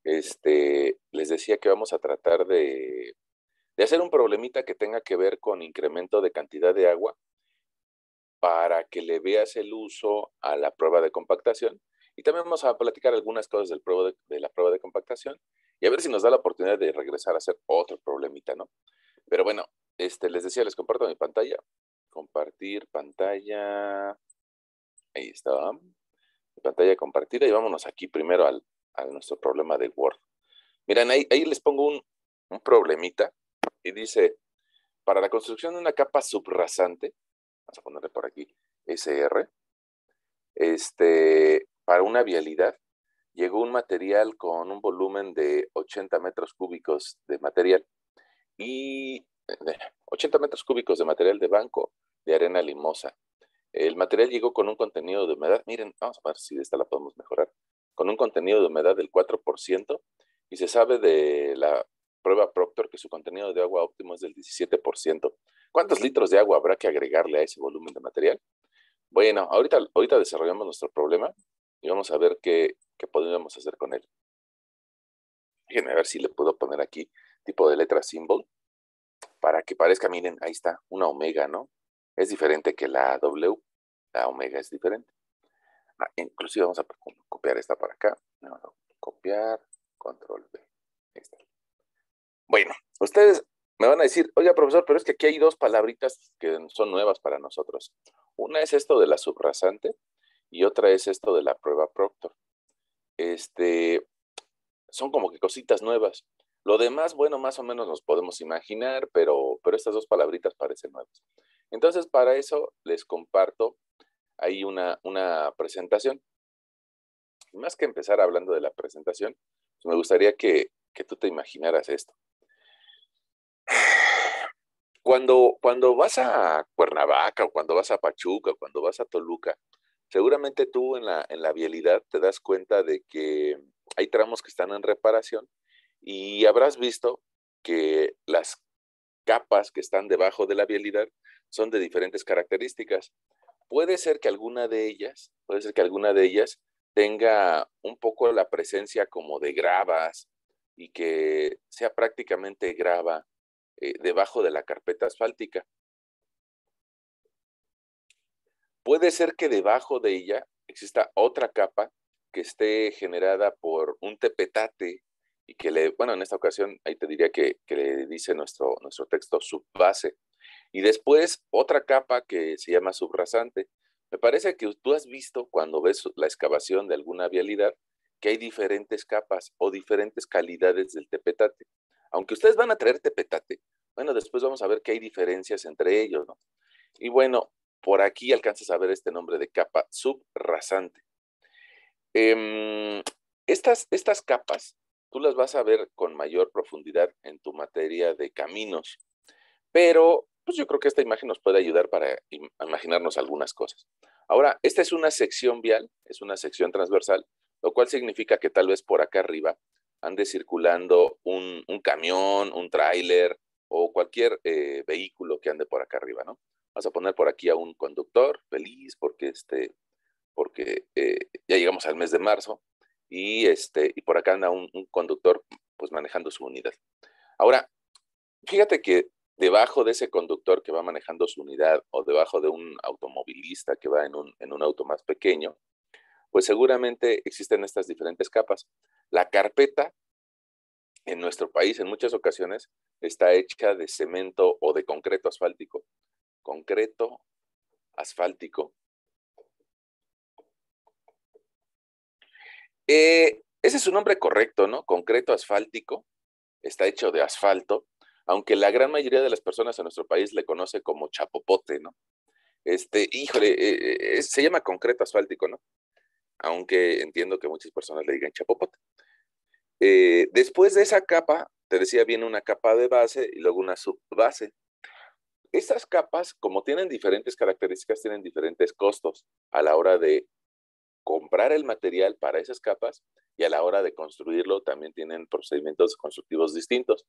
les decía que vamos a tratar de hacer un problemita que tenga que ver con incremento de cantidad de agua para que le veas el uso a la prueba de compactación. Y también vamos a platicar algunas cosas de la prueba de compactación y a ver si nos da la oportunidad de regresar a hacer otro problemita, ¿no? Pero bueno, les decía, les comparto mi pantalla. Compartir pantalla. Ahí está. Pantalla compartida y vámonos aquí primero a nuestro problema de Word. Miren, ahí les pongo un problemita y dice, para la construcción de una capa subrasante, vamos a ponerle por aquí, SR, para una vialidad, llegó un material con un volumen de 80 metros cúbicos de material y 80 metros cúbicos de material de banco de arena limosa. El material llegó con un contenido de humedad, miren, vamos a ver si esta la podemos mejorar, con un contenido de humedad del 4% y se sabe de la prueba Proctor que su contenido de agua óptimo es del 17%. ¿Cuántos litros de agua habrá que agregarle a ese volumen de material? Bueno, ahorita desarrollamos nuestro problema y vamos a ver qué podríamos hacer con él. Déjenme ver si le puedo poner aquí tipo de letra symbol para que parezca, miren, ahí está, una omega, ¿no? Es diferente que la W, la omega es diferente. Inclusive vamos a copiar esta para acá. Vamos a copiar, control V. Ahí está. Bueno, ustedes me van a decir, oiga, profesor, pero es que aquí hay dos palabritas que son nuevas para nosotros. Una es esto de la subrasante y otra es esto de la prueba Proctor. Son como que cositas nuevas. Lo demás, bueno, más o menos nos podemos imaginar, pero estas dos palabritas parecen nuevas. Entonces, para eso les comparto ahí una presentación. Más que empezar hablando de la presentación, pues me gustaría que tú te imaginaras esto. Cuando vas a Cuernavaca, o cuando vas a Pachuca, o cuando vas a Toluca, seguramente tú en la vialidad te das cuenta de que hay tramos que están en reparación y habrás visto que las capas que están debajo de la vialidad son de diferentes características. Puede ser que alguna de ellas tenga un poco la presencia como de gravas y que sea prácticamente grava debajo de la carpeta asfáltica. Puede ser que debajo de ella exista otra capa que esté generada por un tepetate y bueno, en esta ocasión ahí te diría que le dice nuestro texto subbase. Y después otra capa que se llama subrasante. Me parece que tú has visto cuando ves la excavación de alguna vialidad que hay diferentes capas o diferentes calidades del tepetate. Aunque ustedes van a traer tepetate, bueno, después vamos a ver que hay diferencias entre ellos, ¿no? Y bueno, por aquí alcanzas a ver este nombre de capa subrasante. Estas capas tú las vas a ver con mayor profundidad en tu materia de caminos, pero pues yo creo que esta imagen nos puede ayudar para imaginarnos algunas cosas. Ahora, esta es una sección vial, es una sección transversal, lo cual significa que tal vez por acá arriba ande circulando un camión, un tráiler o cualquier vehículo que ande por acá arriba, ¿no? Vamos a poner por aquí a un conductor feliz porque ya llegamos al mes de marzo y por acá anda un conductor pues manejando su unidad. Ahora, fíjate que debajo de ese conductor que va manejando su unidad o debajo de un automovilista que va en un auto más pequeño, pues seguramente existen estas diferentes capas. La carpeta en nuestro país en muchas ocasiones está hecha de cemento o de concreto asfáltico. Concreto asfáltico. Ese es su nombre correcto, ¿no? Concreto asfáltico. Está hecho de asfalto, aunque la gran mayoría de las personas en nuestro país le conoce como chapopote, ¿no? Se llama concreto asfáltico, ¿no? Aunque entiendo que muchas personas le digan chapopote. Después de esa capa, te decía, viene una capa de base y luego una subbase. Estas capas, como tienen diferentes características, tienen diferentes costos a la hora de comprar el material para esas capas y a la hora de construirlo también tienen procedimientos constructivos distintos.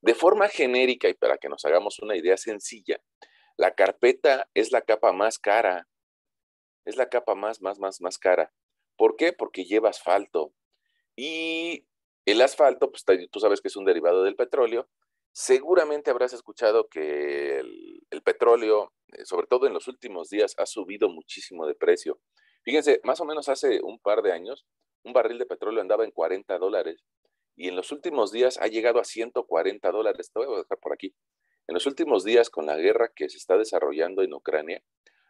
De forma genérica y para que nos hagamos una idea sencilla, la carpeta es la capa más cara, es la capa más cara. ¿Por qué? Porque lleva asfalto y El asfalto, pues tú sabes que es un derivado del petróleo. Seguramente habrás escuchado que el petróleo, sobre todo en los últimos días, ha subido muchísimo de precio. Fíjense, más o menos hace un par de años, un barril de petróleo andaba en $40 y en los últimos días ha llegado a $140. Te voy a dejar por aquí. En los últimos días, con la guerra que se está desarrollando en Ucrania,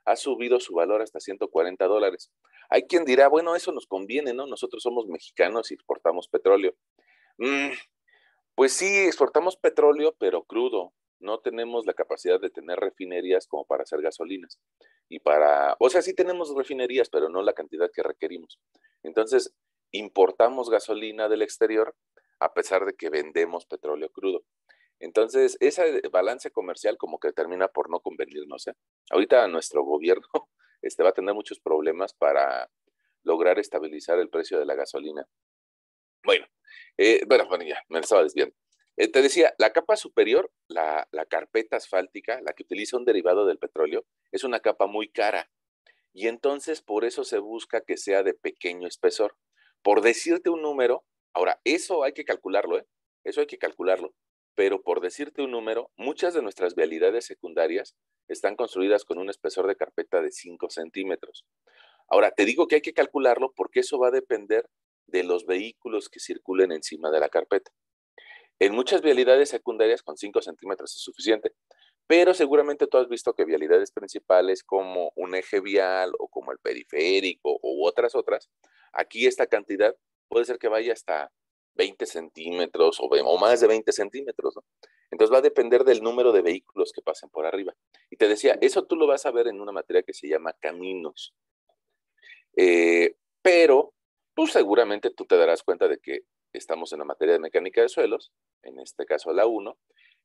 ha subido su valor hasta $140. Hay quien dirá, bueno, eso nos conviene, ¿no? Nosotros somos mexicanos y exportamos petróleo. Mm, pues sí, exportamos petróleo, pero crudo. No tenemos la capacidad de tener refinerías como para hacer gasolinas. O sea, sí tenemos refinerías, pero no la cantidad que requerimos. Entonces, importamos gasolina del exterior a pesar de que vendemos petróleo crudo. Entonces, ese balance comercial como que termina por no convenirnos, ¿eh? Ahorita nuestro gobierno va a tener muchos problemas para lograr estabilizar el precio de la gasolina. Bueno, bueno, ya me estaba desviando. Te decía, la capa superior, la carpeta asfáltica, la que utiliza un derivado del petróleo, es una capa muy cara. Y entonces por eso se busca que sea de pequeño espesor. Por decirte un número, ahora, eso hay que calcularlo, ¿eh? Eso hay que calcularlo. Pero por decirte un número, muchas de nuestras vialidades secundarias están construidas con un espesor de carpeta de 5 centímetros. Ahora, te digo que hay que calcularlo porque eso va a depender de los vehículos que circulen encima de la carpeta. En muchas vialidades secundarias con 5 centímetros es suficiente, pero seguramente tú has visto que vialidades principales como un eje vial o como el periférico u otras, aquí esta cantidad puede ser que vaya hasta 20 centímetros o más de 20 centímetros, ¿no? Entonces va a depender del número de vehículos que pasen por arriba. Y te decía, eso tú lo vas a ver en una materia que se llama caminos. Pero pues seguramente tú te darás cuenta de que estamos en la materia de mecánica de suelos, en este caso la uno,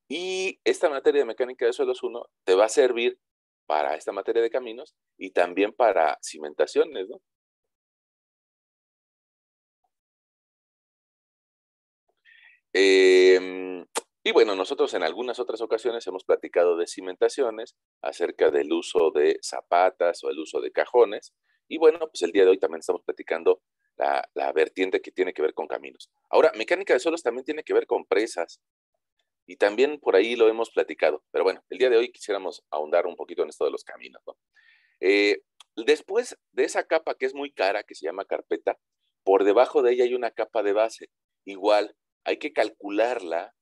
y esta materia de mecánica de suelos uno te va a servir para esta materia de caminos y también para cimentaciones, ¿no? Y bueno, nosotros en algunas otras ocasiones hemos platicado de cimentaciones, acerca del uso de zapatas o el uso de cajones. Y bueno, pues el día de hoy también estamos platicando la vertiente que tiene que ver con caminos. Ahora, mecánica de suelos también tiene que ver con presas y también por ahí lo hemos platicado. Pero bueno, el día de hoy quisiéramos ahondar un poquito en esto de los caminos, ¿no? Después de esa capa que es muy cara, que se llama carpeta, por debajo de ella hay una capa de base. Igual, hay que calcularla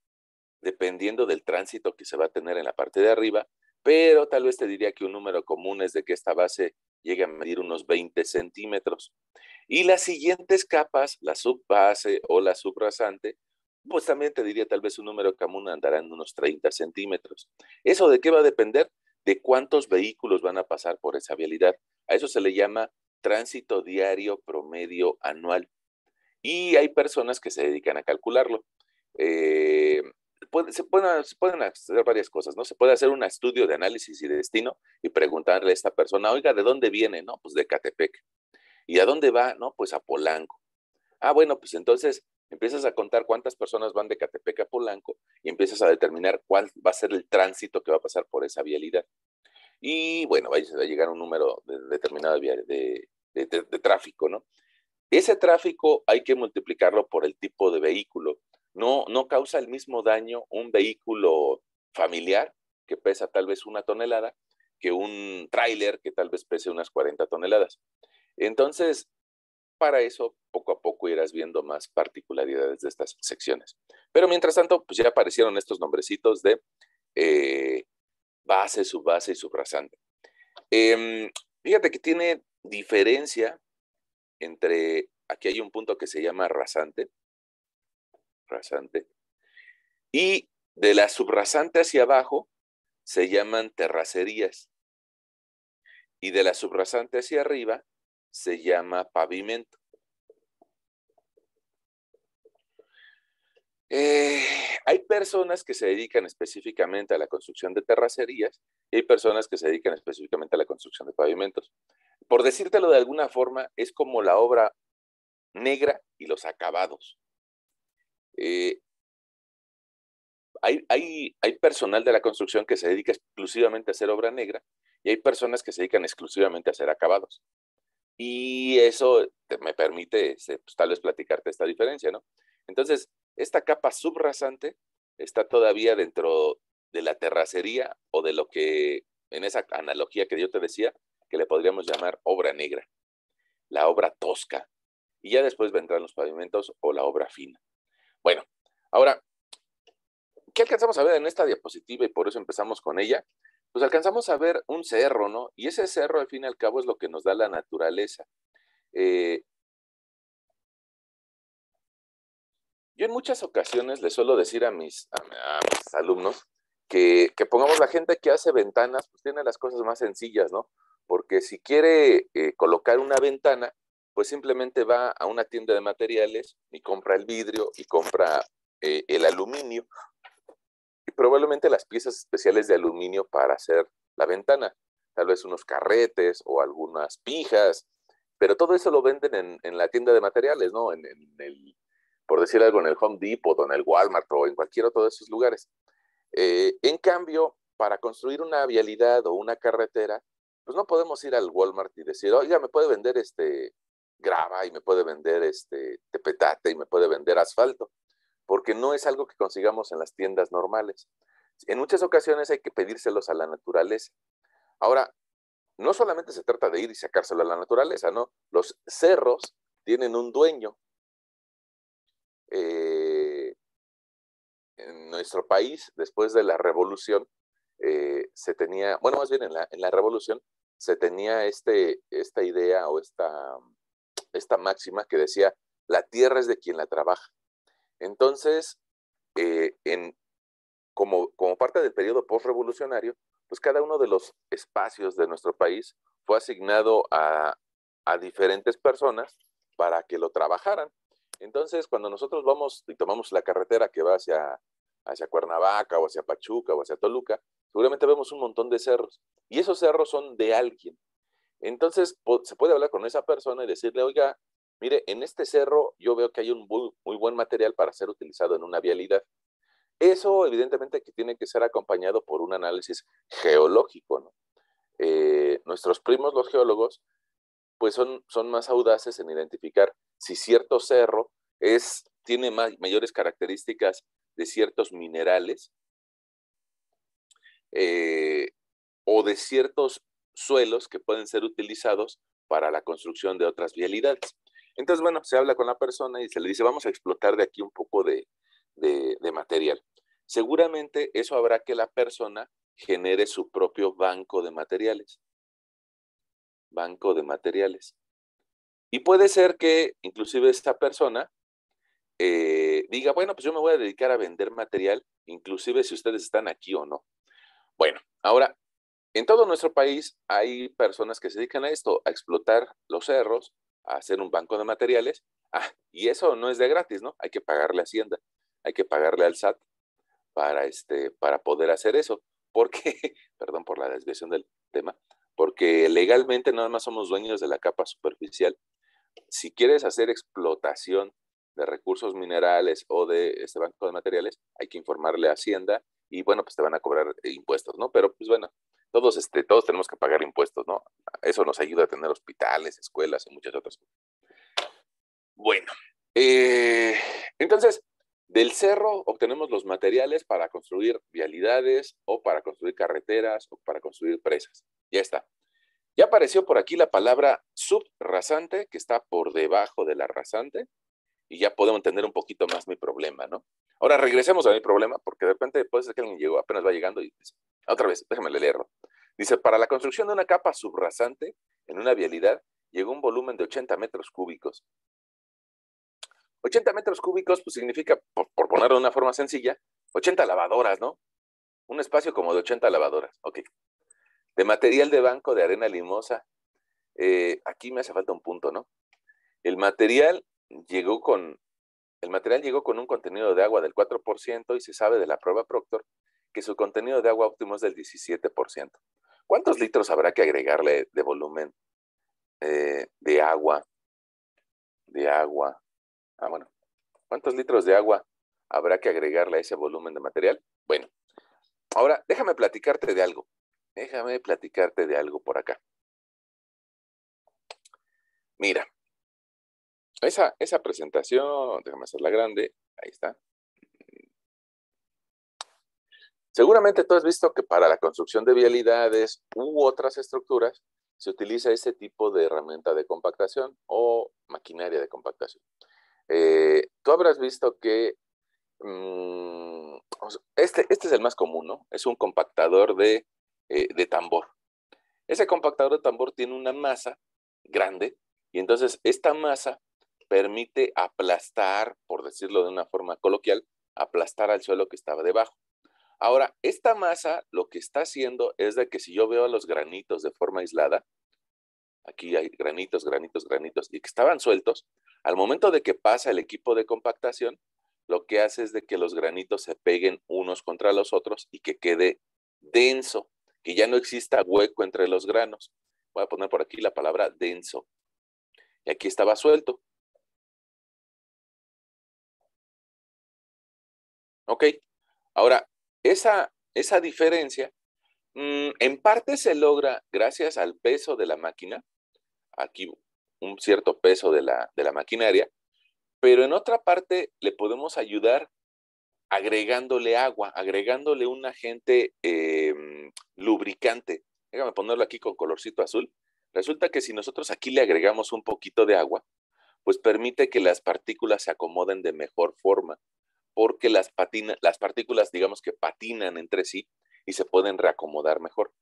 dependiendo del tránsito que se va a tener en la parte de arriba, pero tal vez te diría que un número común es de que esta base llegue a medir unos 20 centímetros. Y las siguientes capas, la subbase o la subrasante, pues también te diría tal vez un número común andará en unos 30 centímetros. ¿Eso de qué va a depender? De cuántos vehículos van a pasar por esa vialidad. A eso se le llama tránsito diario promedio anual. Y hay personas que se dedican a calcularlo. Eh, se pueden hacer varias cosas, ¿no? Se puede hacer un estudio de análisis y de destino y preguntarle a esta persona, oiga, ¿de dónde viene? No, pues de Catepec. ¿Y a dónde va? No, pues a Polanco. Ah, bueno, pues entonces empiezas a contar cuántas personas van de Catepec a Polanco y empiezas a determinar cuál va a ser el tránsito que va a pasar por esa vialidad. Y bueno, va a llegar un número determinado de tráfico, ¿no? Ese tráfico hay que multiplicarlo por el tipo de vehículo. No causa el mismo daño un vehículo familiar que pesa tal vez 1 tonelada que un tráiler que tal vez pese unas 40 toneladas. Entonces, para eso, poco a poco irás viendo más particularidades de estas secciones. Pero mientras tanto, pues ya aparecieron estos nombrecitos de eh, base, subbase y subrasante. Eh, Fíjate que tiene diferencia entre, aquí hay un punto que se llama rasante, y de la subrasante hacia abajo se llaman terracerías, y de la subrasante hacia arriba se llama pavimento. Eh, Hay personas que se dedican específicamente a la construcción de terracerías y hay personas que se dedican específicamente a la construcción de pavimentos. Por decírtelo de alguna forma, es como la obra negra y los acabados. Eh, hay personal de la construcción que se dedica exclusivamente a hacer obra negra y hay personas que se dedican exclusivamente a hacer acabados. Y eso me permite pues, tal vez platicarte esta diferencia, ¿no? Entonces, esta capa subrasante está todavía dentro de la terracería o de lo que, en esa analogía que yo te decía, que le podríamos llamar obra negra, la obra tosca. Y ya después vendrán los pavimentos o la obra fina. Bueno, ahora, ¿qué alcanzamos a ver en esta diapositiva y por eso empezamos con ella? Pues alcanzamos a ver un cerro, ¿no? Y ese cerro, al fin y al cabo, es lo que nos da la naturaleza. Eh, yo en muchas ocasiones les suelo decir a mis alumnos que pongamos la gente que hace ventanas, pues tiene las cosas más sencillas, ¿no? Porque si quiere colocar una ventana, pues simplemente va a una tienda de materiales y compra el vidrio y compra el aluminio y probablemente las piezas especiales de aluminio para hacer la ventana, tal vez unos carretes o algunas pijas, pero todo eso lo venden en la tienda de materiales, ¿no? Por decir algo, en el Home Depot o en el Walmart o en cualquier otro de esos lugares. En cambio, para construir una vialidad o una carretera, pues no podemos ir al Walmart y decir, oiga, me puede vender grava y me puede vender tepetate y me puede vender asfalto, porque no es algo que consigamos en las tiendas normales. En muchas ocasiones hay que pedírselos a la naturaleza. Ahora, no solamente se trata de ir y sacárselo a la naturaleza, ¿no? Los cerros tienen un dueño. En nuestro país, después de la revolución, se tenía, bueno, más bien en la revolución, se tenía esta idea o esta máxima que decía, la tierra es de quien la trabaja. Entonces, eh, en, como parte del periodo postrevolucionario, pues cada uno de los espacios de nuestro país fue asignado a diferentes personas para que lo trabajaran. Entonces, cuando nosotros vamos y tomamos la carretera que va hacia Cuernavaca o hacia Pachuca o hacia Toluca, seguramente vemos un montón de cerros. Y esos cerros son de alguien. Entonces, se puede hablar con esa persona y decirle, oiga, mire, en este cerro yo veo que hay un muy, muy buen material para ser utilizado en una vialidad. Eso evidentemente que tiene que ser acompañado por un análisis geológico, ¿no? Nuestros primos, los geólogos, pues son más audaces en identificar si cierto cerro tiene mayores características de ciertos minerales eh, o de ciertos suelos que pueden ser utilizados para la construcción de otras vialidades. Entonces, bueno, se habla con la persona y se le dice, vamos a explotar de aquí un poco de material. Seguramente eso habrá que la persona genere su propio banco de materiales. Banco de materiales. Y puede ser que inclusive esta persona diga, bueno, pues yo me voy a dedicar a vender material, inclusive si ustedes están aquí o no. Bueno, ahora, en todo nuestro país hay personas que se dedican a esto, a explotar los cerros, a hacer un banco de materiales. Ah, y eso no es de gratis, ¿no? Hay que pagarle a Hacienda, hay que pagarle al SAT para poder hacer eso. Porque, perdón por la desviación del tema, porque legalmente nada más somos dueños de la capa superficial. Si quieres hacer explotación de recursos minerales o de este banco de materiales, hay que informarle a Hacienda y bueno, pues te van a cobrar impuestos, ¿no? Pero pues bueno, todos tenemos que pagar impuestos, ¿no? Eso nos ayuda a tener hospitales, escuelas y muchas otras cosas. Bueno, eh, entonces, del cerro obtenemos los materiales para construir vialidades o para construir carreteras o para construir presas. Ya está. Ya apareció por aquí la palabra subrasante, que está por debajo de la rasante, y ya podemos entender un poquito más mi problema, ¿no? Ahora regresemos a mi problema, porque de repente puede ser que alguien llegó, apenas va llegando y dice, otra vez, déjame leerlo. Dice, para la construcción de una capa subrasante en una vialidad, llegó un volumen de 80 metros cúbicos. 80 metros cúbicos, pues significa, por ponerlo de una forma sencilla, 80 lavadoras, ¿no? Un espacio como de 80 lavadoras, ok. De material de banco de arena limosa. Aquí me hace falta un punto, ¿no? El material llegó con, el material llegó con un contenido de agua del 4% y se sabe de la prueba Proctor que su contenido de agua óptimo es del 17%. ¿Cuántos litros habrá que agregarle de volumen de agua? De agua. Ah, bueno. ¿Cuántos litros de agua habrá que agregarle a ese volumen de material? Bueno, ahora déjame platicarte de algo. Déjame platicarte de algo por acá. Mira, esa presentación, déjame hacerla grande, ahí está. Seguramente tú has visto que para la construcción de vialidades u otras estructuras se utiliza ese tipo de herramienta de compactación o maquinaria de compactación. Tú habrás visto que este es el más común, ¿no? Es un compactador de tambor. Ese compactador de tambor tiene una masa grande y entonces esta masa permite aplastar, por decirlo de una forma coloquial, aplastar al suelo que estaba debajo. Ahora, esta masa lo que está haciendo es de que si yo veo los granitos de forma aislada, aquí hay granitos, granitos, granitos, y que estaban sueltos, al momento de que pasa el equipo de compactación, lo que hace es de que los granitos se peguen unos contra los otros y que quede denso, que ya no exista hueco entre los granos. Voy a poner por aquí la palabra denso. Y aquí estaba suelto. Ok. Ahora, esa diferencia en parte se logra gracias al peso de la máquina, aquí un cierto peso de la maquinaria, pero en otra parte le podemos ayudar agregándole agua, agregándole un agente lubricante. Déjame ponerlo aquí con colorcito azul. Resulta que si nosotros aquí le agregamos un poquito de agua, pues permite que las partículas se acomoden de mejor forma, porque las partículas, digamos que patinan entre sí y se pueden reacomodar mejor.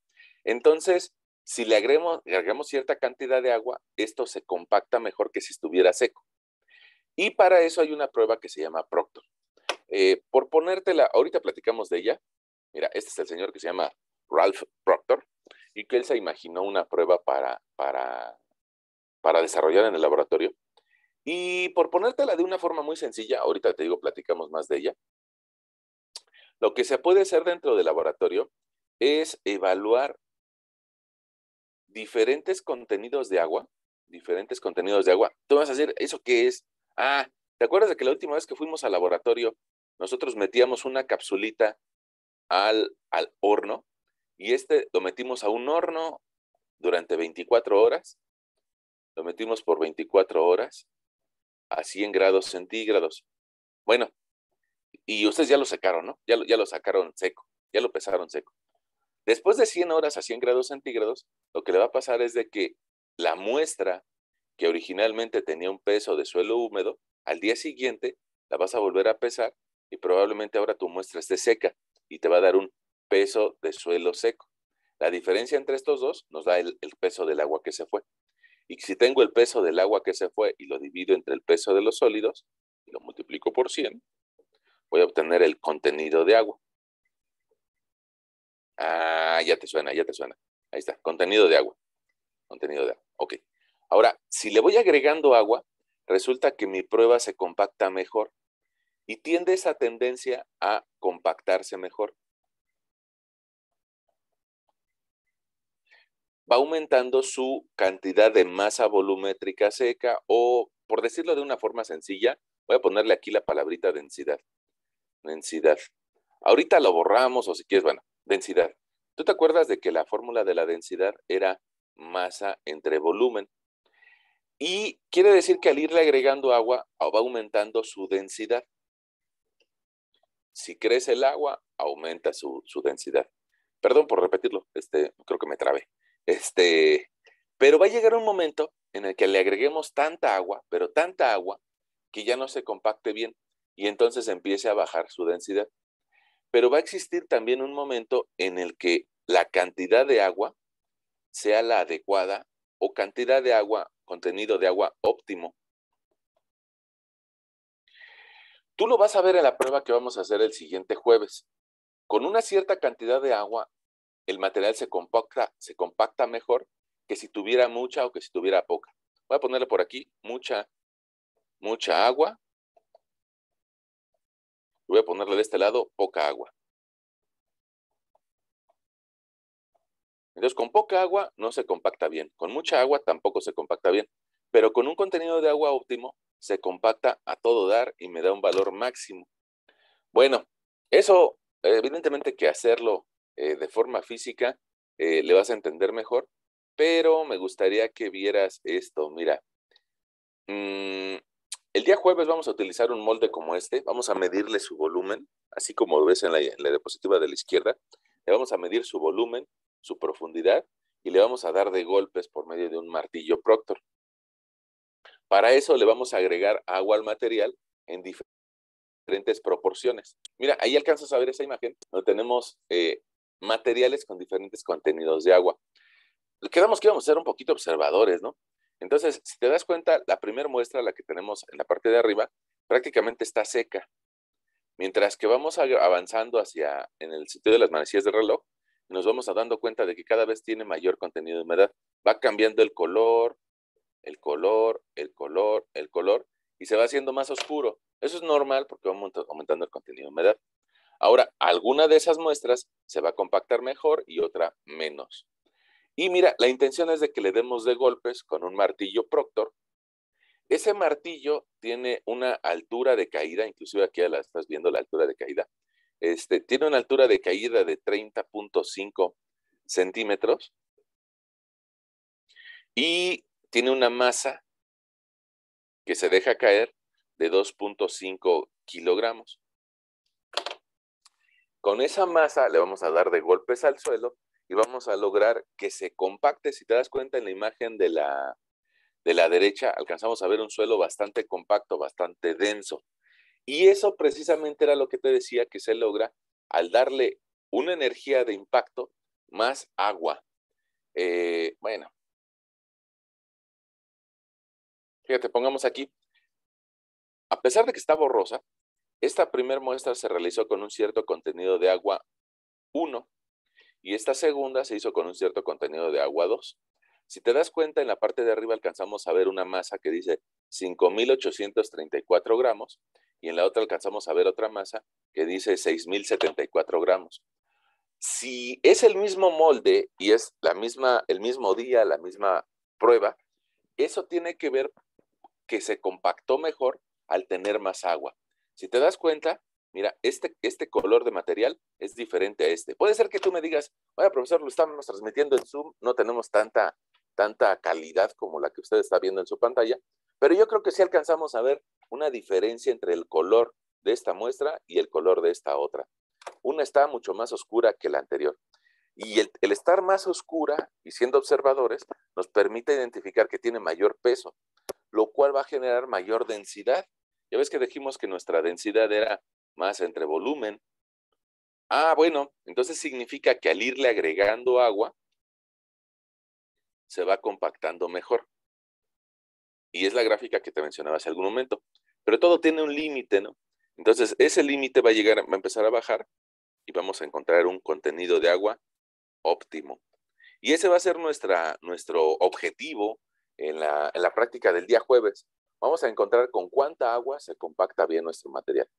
Entonces, si le agregamos cierta cantidad de agua, esto se compacta mejor que si estuviera seco. Y para eso hay una prueba que se llama Proctor. Por ponértela, ahorita platicamos de ella. Mira, este es el señor que se llama Ralph Proctor y que él se imaginó una prueba para desarrollar en el laboratorio. Y por ponértela de una forma muy sencilla, ahorita te digo, platicamos más de ella. Lo que se puede hacer dentro del laboratorio es evaluar diferentes contenidos de agua, diferentes contenidos de agua. Tú vas a decir, ¿eso qué es? Ah, ¿te acuerdas de que la última vez que fuimos al laboratorio, nosotros metíamos una capsulita al horno y lo metimos a un horno durante 24 horas, lo metimos por 24 horas a 100 grados centígrados. Bueno, y ustedes ya lo sacaron, ¿no? Ya lo sacaron seco, ya lo pesaron seco. Después de 100 horas a 100 grados centígrados, lo que le va a pasar es de que la muestra que originalmente tenía un peso de suelo húmedo, al día siguiente la vas a volver a pesar y probablemente ahora tu muestra esté seca y te va a dar un peso de suelo seco. La diferencia entre estos dos nos da el peso del agua que se fue. Y si tengo el peso del agua que se fue y lo divido entre el peso de los sólidos y lo multiplico por 100, voy a obtener el contenido de agua. Ah, ya te suena, ya te suena. Ahí está, contenido de agua. Contenido de agua. Ok. Ahora, si le voy agregando agua, resulta que mi prueba se compacta mejor y tiende esa tendencia a compactarse mejor. Va aumentando su cantidad de masa volumétrica seca o, por decirlo de una forma sencilla, voy a ponerle aquí la palabrita densidad. Densidad. Ahorita lo borramos o si quieres, bueno, densidad. ¿Tú te acuerdas de que la fórmula de la densidad era masa entre volumen? Y quiere decir que al irle agregando agua va aumentando su densidad. Si crece el agua, aumenta su densidad. Perdón por repetirlo, creo que me trabé. Pero va a llegar un momento en el que le agreguemos tanta agua, pero tanta agua, que ya no se compacte bien y entonces empiece a bajar su densidad. Pero va a existir también un momento en el que la cantidad de agua sea la adecuada o cantidad de agua, contenido de agua óptimo. Tú lo vas a ver en la prueba que vamos a hacer el siguiente jueves. Con una cierta cantidad de agua, el material se compacta mejor que si tuviera mucha o que si tuviera poca. Voy a ponerle por aquí mucha agua. Voy a ponerle de este lado poca agua. Entonces, con poca agua no se compacta bien. Con mucha agua tampoco se compacta bien. Pero con un contenido de agua óptimo, se compacta a todo dar y me da un valor máximo. Bueno, eso evidentemente que hacerlo de forma física le vas a entender mejor, pero me gustaría que vieras esto. Mira, El día jueves vamos a utilizar un molde como este, vamos a medirle su volumen, así como lo ves en la diapositiva de la izquierda, le vamos a medir su volumen, su profundidad, y le vamos a dar de golpes por medio de un martillo Proctor. Para eso le vamos a agregar agua al material en diferentes proporciones. Mira, ahí alcanzas a ver esa imagen, donde tenemos materiales con diferentes contenidos de agua. Quedamos que íbamos a ser un poquito observadores, ¿no? Entonces, si te das cuenta, la primera muestra, la que tenemos en la parte de arriba, prácticamente está seca. Mientras que vamos avanzando en el sentido de las manecillas del reloj, nos vamos dando cuenta de que cada vez tiene mayor contenido de humedad. Va cambiando el color, el color, el color, el color, y se va haciendo más oscuro. Eso es normal porque va aumentando el contenido de humedad. Ahora, alguna de esas muestras se va a compactar mejor y otra menos. Y mira, la intención es de que le demos de golpes con un martillo Proctor. Ese martillo tiene una altura de caída, inclusive aquí ya la estás viendo la altura de caída. Tiene una altura de caída de 30.5 centímetros y tiene una masa que se deja caer de 2.5 kilogramos. Con esa masa le vamos a dar de golpes al suelo y vamos a lograr que se compacte. Si te das cuenta en la imagen de la derecha, alcanzamos a ver un suelo bastante compacto, bastante denso. Y eso precisamente era lo que te decía que se logra al darle una energía de impacto más agua. Bueno, fíjate, pongamos aquí, a pesar de que está borrosa, esta primera muestra se realizó con un cierto contenido de agua 1 y esta segunda se hizo con un cierto contenido de agua 2. Si te das cuenta, en la parte de arriba alcanzamos a ver una masa que dice 5.834 gramos y en la otra alcanzamos a ver otra masa que dice 6.074 gramos. Si es el mismo molde y es el mismo día, la misma prueba, eso tiene que ver que se compactó mejor al tener más agua. Si te das cuenta, mira, este color de material es diferente a este. Puede ser que tú me digas, oye, profesor, lo estamos transmitiendo en Zoom, no tenemos tanta calidad como la que usted está viendo en su pantalla, pero yo creo que sí alcanzamos a ver una diferencia entre el color de esta muestra y el color de esta otra. Una está mucho más oscura que la anterior. Y el estar más oscura y siendo observadores nos permite identificar que tiene mayor peso, lo cual va a generar mayor densidad. Ya ves que dijimos que nuestra densidad era más entre volumen. Ah, bueno, entonces significa que al irle agregando agua, se va compactando mejor. Y es la gráfica que te mencionaba hace algún momento. Pero todo tiene un límite, ¿no? Entonces, ese límite va a empezar a bajar y vamos a encontrar un contenido de agua óptimo. Y ese va a ser nuestro objetivo en la práctica del día jueves. Vamos a encontrar con cuánta agua se compacta bien nuestro material.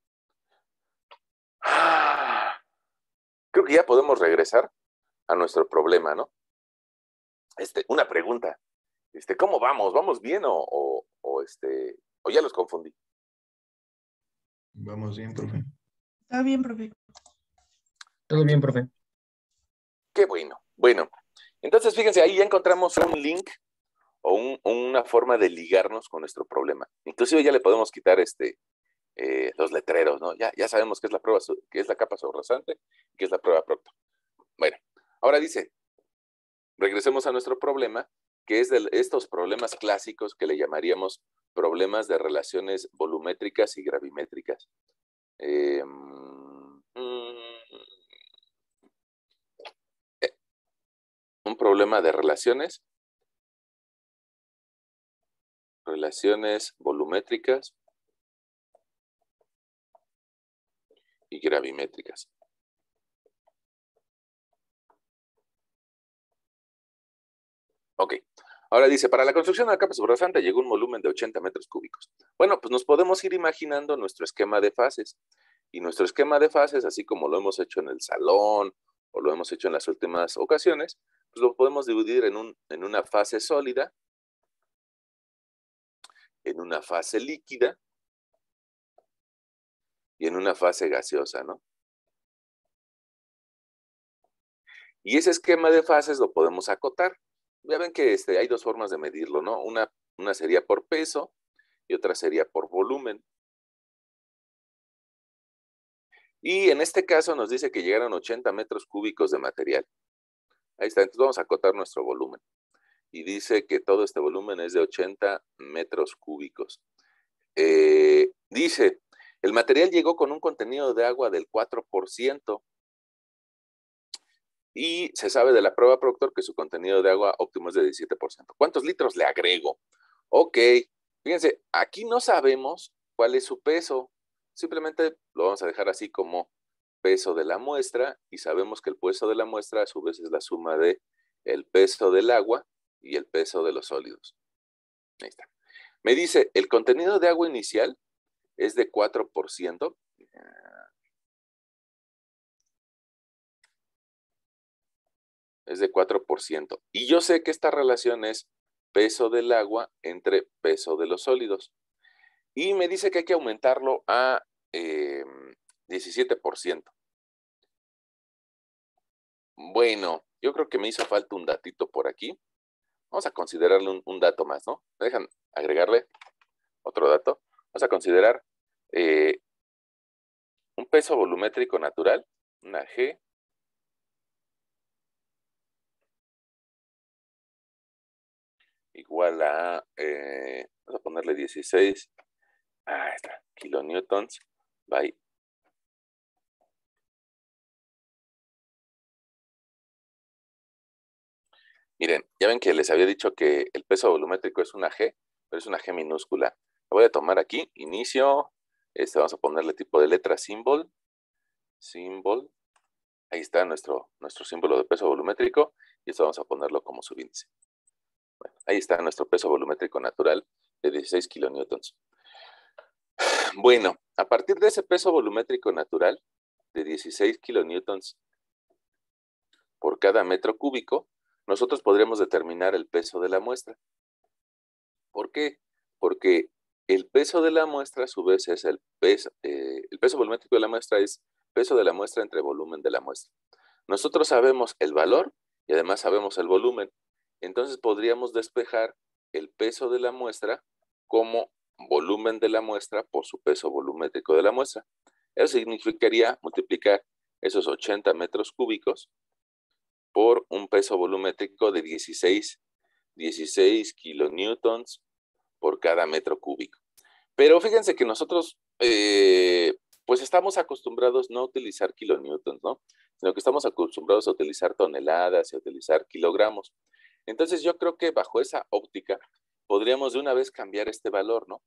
Creo que ya podemos regresar a nuestro problema, ¿no? Una pregunta. ¿Cómo vamos? ¿Vamos bien o ya los confundí? Vamos bien, profe. Está bien, profe. Todo bien, profe. Qué bueno. Bueno, entonces fíjense, ahí ya encontramos un link o una forma de ligarnos con nuestro problema. Inclusive ya le podemos quitar los letreros, ¿no? Ya sabemos qué es la prueba, qué es la capa subrasante y qué es la prueba Proctor. Bueno, ahora dice, regresemos a nuestro problema, que es de estos problemas clásicos que le llamaríamos problemas de relaciones volumétricas y gravimétricas. Un problema de relaciones volumétricas y gravimétricas. Ok, ahora dice, para la construcción de la capa subrasante llegó un volumen de 80 metros cúbicos. Bueno, pues nos podemos ir imaginando nuestro esquema de fases. Y nuestro esquema de fases, así como lo hemos hecho en el salón o lo hemos hecho en las últimas ocasiones, pues lo podemos dividir en una fase sólida, en una fase líquida y en una fase gaseosa, ¿no? Y ese esquema de fases lo podemos acotar. Ya ven que hay dos formas de medirlo, ¿no? Una sería por peso y otra sería por volumen. Y en este caso nos dice que llegaron 80 metros cúbicos de material. Ahí está, entonces vamos a acotar nuestro volumen. Y dice que todo este volumen es de 80 metros cúbicos. Dice, el material llegó con un contenido de agua del 4%. Y se sabe de la prueba Proctor que su contenido de agua óptimo es de 17%. ¿Cuántos litros le agrego? Ok, fíjense, aquí no sabemos cuál es su peso. Simplemente lo vamos a dejar así como peso de la muestra y sabemos que el peso de la muestra a su vez es la suma de el peso del agua y el peso de los sólidos. Ahí está. Me dice, el contenido de agua inicial es de 4%. Es de 4%. Y yo sé que esta relación es peso del agua entre peso de los sólidos. Y me dice que hay que aumentarlo a 17%. Bueno, yo creo que me hizo falta un datito por aquí. Vamos a considerarle un dato más, ¿no? ¿Me dejan agregarle otro dato? Vamos a considerar un peso volumétrico natural, una G, igual a, vamos a ponerle 16, ahí está, kilonewtons by. Miren, ya ven que les había dicho que el peso volumétrico es una G, pero es una G minúscula. Lo voy a tomar aquí, inicio, vamos a ponerle tipo de letra symbol, ahí está nuestro símbolo de peso volumétrico, y esto vamos a ponerlo como subíndice. Bueno, ahí está nuestro peso volumétrico natural de 16 kilonewtons. Bueno, a partir de ese peso volumétrico natural de 16 kilonewtons por cada metro cúbico, nosotros podremos determinar el peso de la muestra. ¿Por qué? Porque el peso de la muestra a su vez es el peso volumétrico de la muestra es peso de la muestra entre volumen de la muestra. Nosotros sabemos el valor y además sabemos el volumen. Entonces podríamos despejar el peso de la muestra como volumen de la muestra por su peso volumétrico de la muestra. Eso significaría multiplicar esos 80 metros cúbicos por un peso volumétrico de 16 kilonewtons por cada metro cúbico. Pero fíjense que nosotros, pues estamos acostumbrados no a utilizar kilonewtons, ¿no? Sino que estamos acostumbrados a utilizar toneladas y a utilizar kilogramos. Entonces yo creo que bajo esa óptica podríamos de una vez cambiar este valor, ¿no?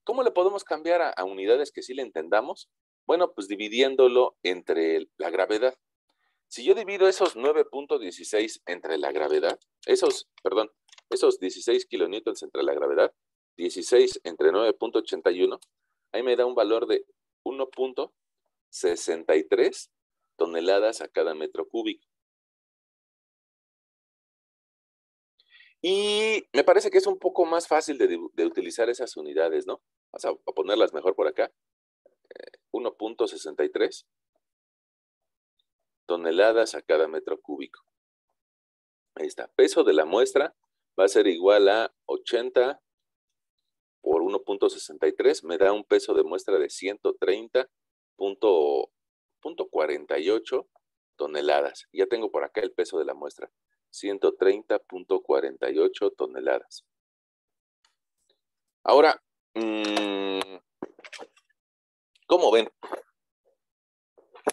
¿Cómo le podemos cambiar a unidades que sí le entendamos? Bueno, pues dividiéndolo entre la gravedad. Si yo divido esos 9.16 entre la gravedad, esos 16 kilonewtons entre la gravedad, 16 entre 9.81, ahí me da un valor de 1.63 toneladas a cada metro cúbico. Y me parece que es un poco más fácil de utilizar esas unidades, ¿no? Vamos a ponerlas mejor por acá. 1.63 toneladas a cada metro cúbico. Ahí está. Peso de la muestra va a ser igual a 80 por 1.63. Me da un peso de muestra de 130.48 toneladas. Ya tengo por acá el peso de la muestra. 130.48 toneladas. Ahora, ¿cómo ven?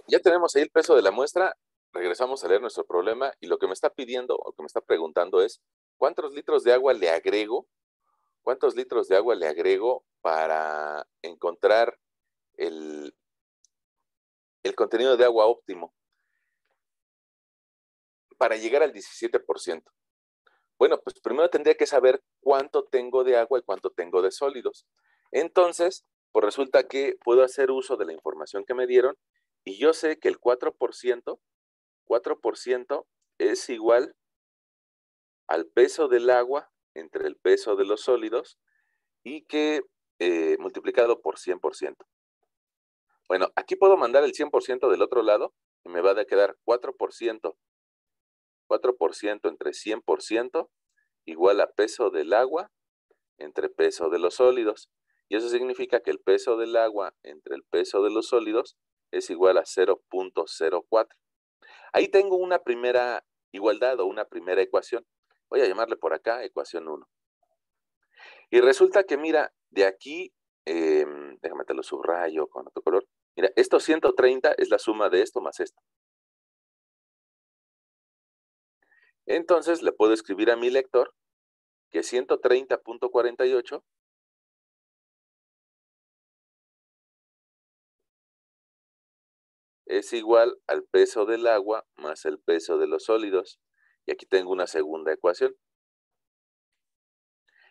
Ya tenemos ahí el peso de la muestra, regresamos a leer nuestro problema y lo que me está pidiendo o que me está preguntando es ¿cuántos litros de agua le agrego? ¿Cuántos litros de agua le agrego para encontrar el contenido de agua óptimo? Para llegar al 17%. Bueno, pues primero tendría que saber cuánto tengo de agua y cuánto tengo de sólidos. Entonces, pues resulta que puedo hacer uso de la información que me dieron y yo sé que el 4% es igual al peso del agua entre el peso de los sólidos y que multiplicado por 100%. Bueno, aquí puedo mandar el 100% del otro lado y me va a quedar 4% entre 100% igual a peso del agua entre peso de los sólidos. Y eso significa que el peso del agua entre el peso de los sólidos es igual a 0.04. Ahí tengo una primera igualdad o una primera ecuación. Voy a llamarle por acá ecuación 1. Y resulta que, mira, de aquí, déjame te lo subrayo con otro color. Mira, esto 130 es la suma de esto más esto. Entonces le puedo escribir a mi lector que 130.48 es igual al peso del agua más el peso de los sólidos. Y aquí tengo una segunda ecuación.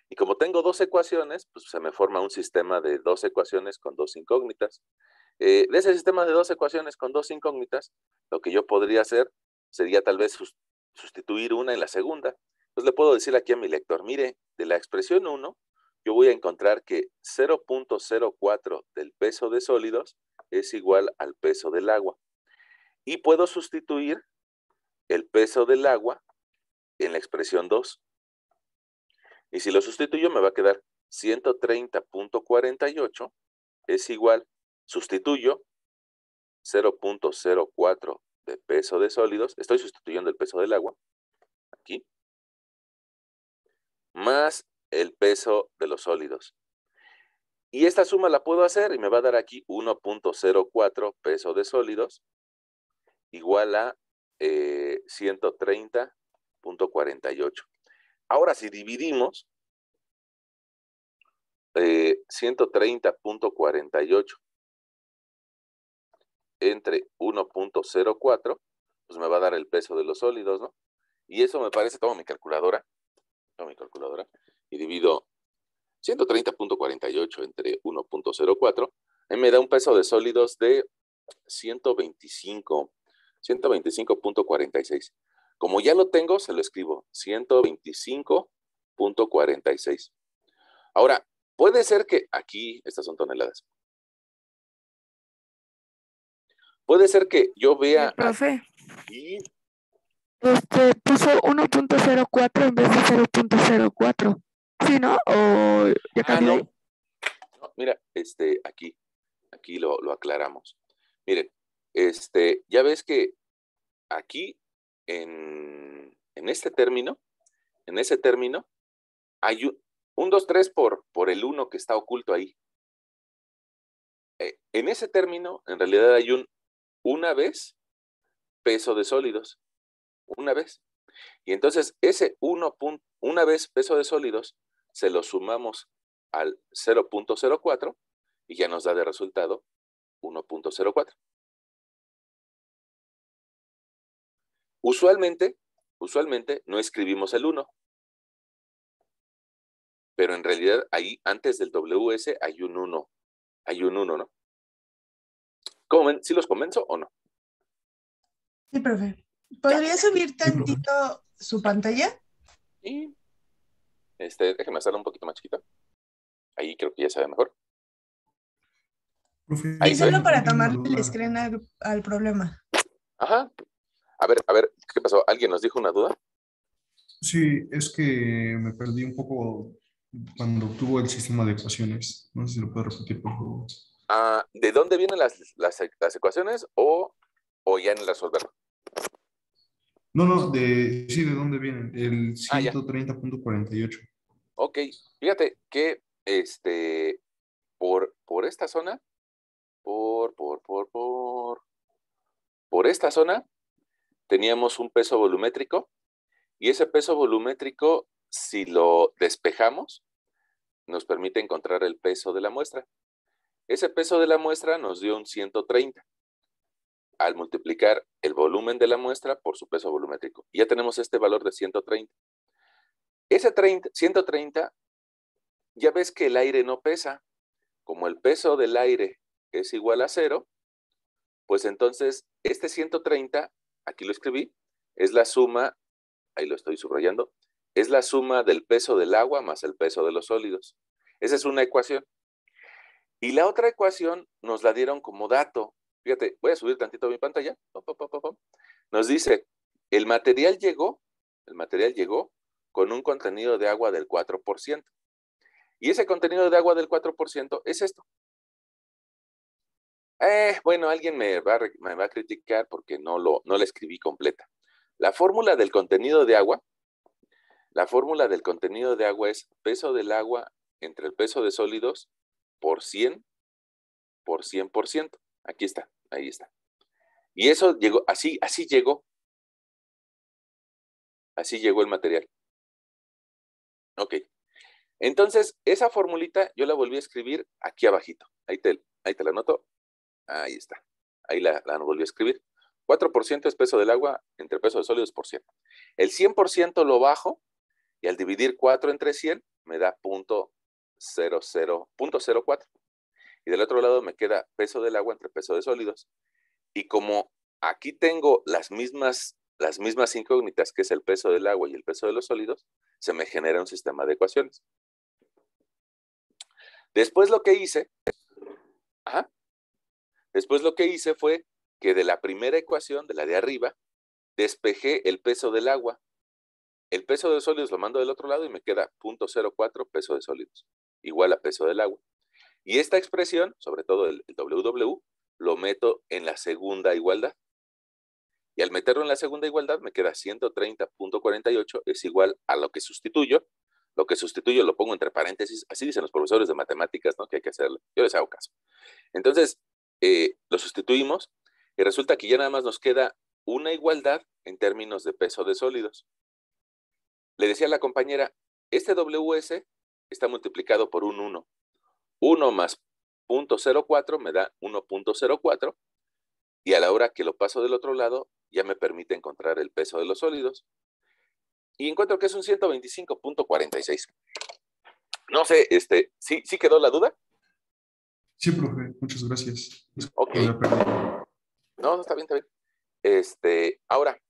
Y como tengo dos ecuaciones, pues se me forma un sistema de dos ecuaciones con dos incógnitas. De ese sistema de dos ecuaciones con dos incógnitas, lo que yo podría hacer sería tal vez sustituir una en la segunda. Entonces le puedo decir aquí a mi lector, mire, de la expresión 1, yo voy a encontrar que 0.04 del peso de sólidos es igual al peso del agua. Y puedo sustituir el peso del agua en la expresión 2. Y si lo sustituyo me va a quedar 130.48 es igual, sustituyo 0.04 de peso de sólidos, estoy sustituyendo el peso del agua, aquí, más el peso de los sólidos. Y esta suma la puedo hacer y me va a dar aquí 1.04 peso de sólidos igual a 130.48. Ahora, si dividimos 130.48 entre 1.04, pues me va a dar el peso de los sólidos, ¿no? Y eso me parece, tomo mi calculadora, y divido 130.48 entre 1.04, me da un peso de sólidos de 125.46. Como ya lo tengo, se lo escribo, 125.46. Ahora, puede ser que aquí, estas son toneladas. Puede ser que yo vea profe, aquí. puso 1.04 en vez de 0.04. ¿Sí, no? ¿O ya cambió ahí? No, mira, aquí lo aclaramos. Miren, ya ves que aquí en ese término, hay un 2, 3 por el 1 que está oculto ahí. En ese término, en realidad hay una vez peso de sólidos, una vez. Y entonces ese una vez peso de sólidos se lo sumamos al 0.04 y ya nos da de resultado 1.04. Usualmente no escribimos el 1, pero en realidad ahí antes del WS hay un 1, ¿no? ¿Cómo ven? ¿Sí los convenzo o no? Sí, profe. ¿Podría subir tantito su pantalla? Y déjenme hacerla un poquito más chiquita. Ahí creo que ya se ve mejor. Profe, Ahí Y se ve. solo para tomarle el screen al problema. Ajá. A ver, ¿qué pasó? ¿Alguien nos dijo una duda? sí, es que me perdí un poco cuando obtuvo el sistema de ecuaciones. No sé si lo puedo repetir, por favor. ¿De dónde vienen las ecuaciones o ya en el resolverlo? No, sí, ¿de dónde vienen? El Ya. 130.48. Ok, fíjate que por esta zona, por esta zona, teníamos un peso volumétrico y ese peso volumétrico, si lo despejamos, nos permite encontrar el peso de la muestra. Ese peso de la muestra nos dio un 130 al multiplicar el volumen de la muestra por su peso volumétrico. Y ya tenemos este valor de 130. Ese 130, ya ves que el aire no pesa. Como el peso del aire es igual a 0, pues entonces este 130, aquí lo escribí, es la suma, ahí lo estoy subrayando, es la suma del peso del agua más el peso de los sólidos. Esa es una ecuación. Y la otra ecuación nos la dieron como dato. Fíjate, voy a subir tantito mi pantalla. Nos dice, el material llegó con un contenido de agua del 4%. Y ese contenido de agua del 4% es esto. Bueno, alguien me va a criticar porque no la escribí completa. La fórmula del contenido de agua es peso del agua entre el peso de sólidos por 100 por 100%. Aquí está, ahí está. Y eso llegó, así llegó el material. Ok. Entonces, esa formulita yo la volví a escribir aquí abajito. Ahí te la anoto. Ahí está. Ahí la volví a escribir. 4% es peso del agua entre peso de sólidos por 100. El 100% lo bajo y al dividir 4 entre 100 me da 0.04. Y del otro lado me queda peso del agua entre peso de sólidos. Y como aquí tengo las mismas incógnitas, que es el peso del agua y el peso de los sólidos, se me genera un sistema de ecuaciones. Después lo que hice fue que de la primera ecuación, de la de arriba, despejé el peso del agua. El peso de sólidos lo mando del otro lado y me queda 0.04 peso de sólidos, igual a peso del agua. Y esta expresión, sobre todo el WW, lo meto en la segunda igualdad. Y al meterlo en la segunda igualdad me queda 130.48 es igual a lo que sustituyo. Lo que sustituyo lo pongo entre paréntesis, así dicen los profesores de matemáticas, ¿no? Que hay que hacerlo. Yo les hago caso. Entonces, lo sustituimos y resulta que ya nada más nos queda una igualdad en términos de peso de sólidos. Le decía a la compañera, este WS está multiplicado por un 1. 1 más 0.04 me da 1.04 y a la hora que lo paso del otro lado ya me permite encontrar el peso de los sólidos. Y encuentro que es un 125.46. No sé, ¿sí quedó la duda? Sí, profe, muchas gracias. Ok. No, está bien, está bien. Ahora,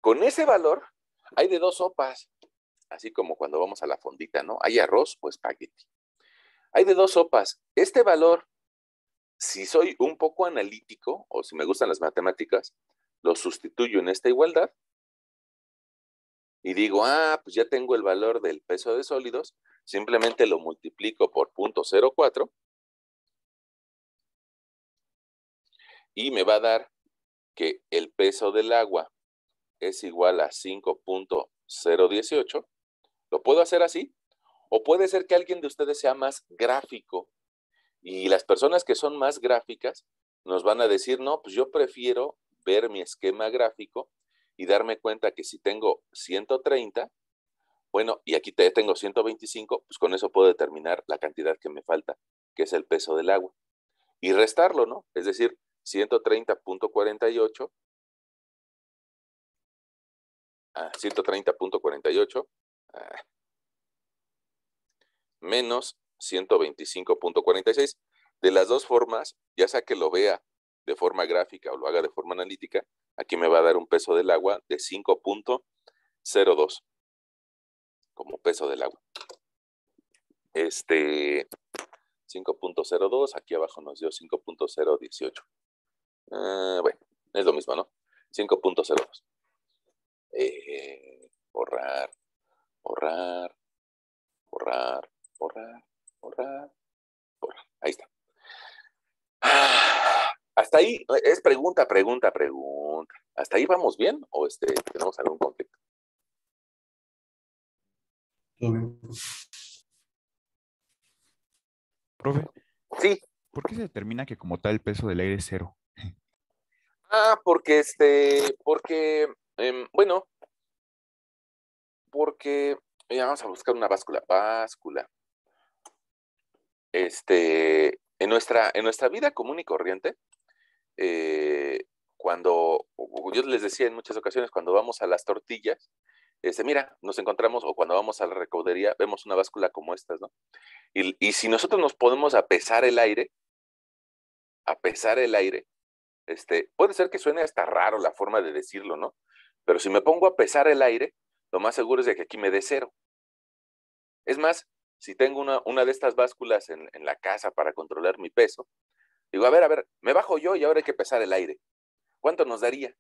con ese valor hay de dos sopas, así como cuando vamos a la fondita, ¿no? Hay arroz o espagueti. Hay de dos sopas. Este valor, si soy un poco analítico o si me gustan las matemáticas, lo sustituyo en esta igualdad y digo, pues ya tengo el valor del peso de sólidos, simplemente lo multiplico por 0.04 y me va a dar que el peso del agua es igual a 5.018. ¿Lo puedo hacer así? O puede ser que alguien de ustedes sea más gráfico y las personas que son más gráficas nos van a decir, no, pues yo prefiero ver mi esquema gráfico y darme cuenta que si tengo 130, bueno, y aquí tengo 125, pues con eso puedo determinar la cantidad que me falta, que es el peso del agua. Y restarlo, ¿no? Es decir, 130.48 130.48 menos 125.46. De las dos formas, ya sea que lo vea de forma gráfica o lo haga de forma analítica, aquí me va a dar un peso del agua de 5.02 como peso del agua. 5.02, aquí abajo nos dio 5.018. Bueno, es lo mismo, ¿no? 5.02. Borrar. Ahí está. Hasta ahí es pregunta. ¿Hasta ahí vamos bien o tenemos algún conflicto? Todo bien. Profe, Sí. ¿por qué se determina que como tal el peso del aire es 0? Porque vamos a buscar una báscula. En nuestra vida común y corriente, cuando yo les decía en muchas ocasiones, cuando vamos a las tortillas, mira, nos encontramos, o cuando vamos a la recaudería, vemos una báscula como estas, ¿no? Y si nosotros nos podemos a pesar el aire, puede ser que suene hasta raro la forma de decirlo, ¿no? Pero si me pongo a pesar el aire, lo más seguro es de que aquí me dé 0. Es más, si tengo una de estas básculas en la casa para controlar mi peso, digo, a ver, me bajo yo y ahora hay que pesar el aire. ¿Cuánto nos daría?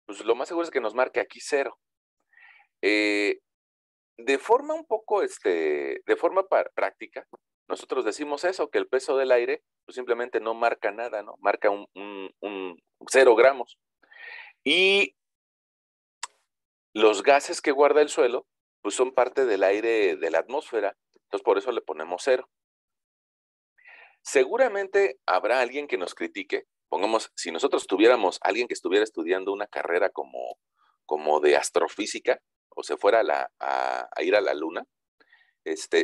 Pues lo más seguro es que nos marque aquí 0. de forma un poco, de forma práctica, nosotros decimos eso, que el peso del aire pues simplemente no marca nada, ¿no? Marca un 0 gramos. Y los gases que guarda el suelo, pues son parte del aire de la atmósfera. Entonces, por eso le ponemos 0. Seguramente habrá alguien que nos critique. Pongamos, si nosotros tuviéramos alguien que estuviera estudiando una carrera como de astrofísica, o se fuera a ir a la luna,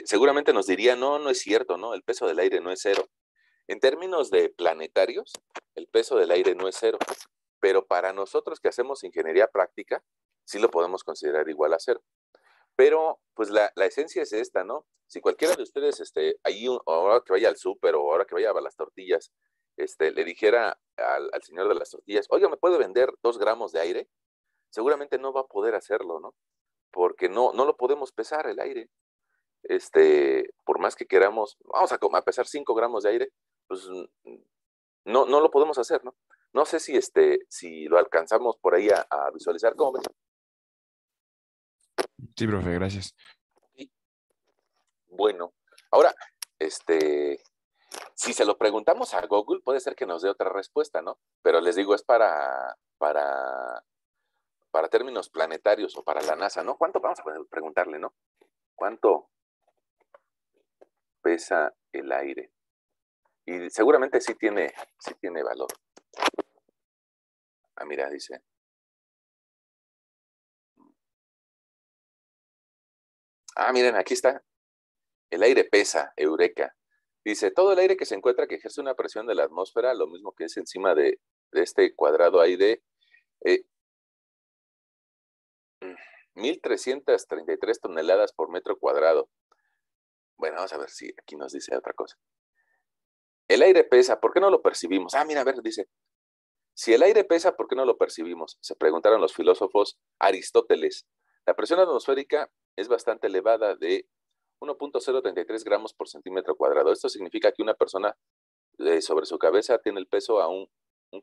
seguramente nos diría, no, no es cierto, ¿no? El peso del aire no es 0. En términos de planetarios, el peso del aire no es 0. Pero para nosotros que hacemos ingeniería práctica, sí lo podemos considerar igual a 0. Pero, pues la esencia es esta, ¿no? Si cualquiera de ustedes, ahora que vaya al súper o ahora que vaya a las tortillas, le dijera al señor de las tortillas, oiga, ¿me puede vender 2 gramos de aire? Seguramente no va a poder hacerlo, ¿no? Porque no lo podemos pesar el aire. Por más que queramos, vamos a pesar 5 gramos de aire, pues no lo podemos hacer, ¿no? No sé si lo alcanzamos por ahí a visualizar. ¿Cómo ven? Sí, profe, gracias. Bueno, ahora, si se lo preguntamos a Google, puede ser que nos dé otra respuesta, ¿no? Pero les digo, es para términos planetarios o para la NASA, ¿no? ¿Cuánto? Vamos a preguntarle, ¿no? ¿Cuánto pesa el aire? Y seguramente sí tiene valor. Ah, mira, dice. Ah, miren, aquí está. El aire pesa, eureka. Dice, todo el aire que se encuentra que ejerce una presión de la atmósfera, lo mismo que es encima de este cuadrado ahí de 1,333 toneladas por metro cuadrado. Bueno, vamos a ver si aquí nos dice otra cosa. El aire pesa, ¿por qué no lo percibimos? Ah, mira, a ver, dice, si el aire pesa, ¿por qué no lo percibimos? Se preguntaron los filósofos Aristóteles. La presión atmosférica es bastante elevada, de 1,033 gramos por centímetro cuadrado. Esto significa que una persona sobre su cabeza tiene el peso a un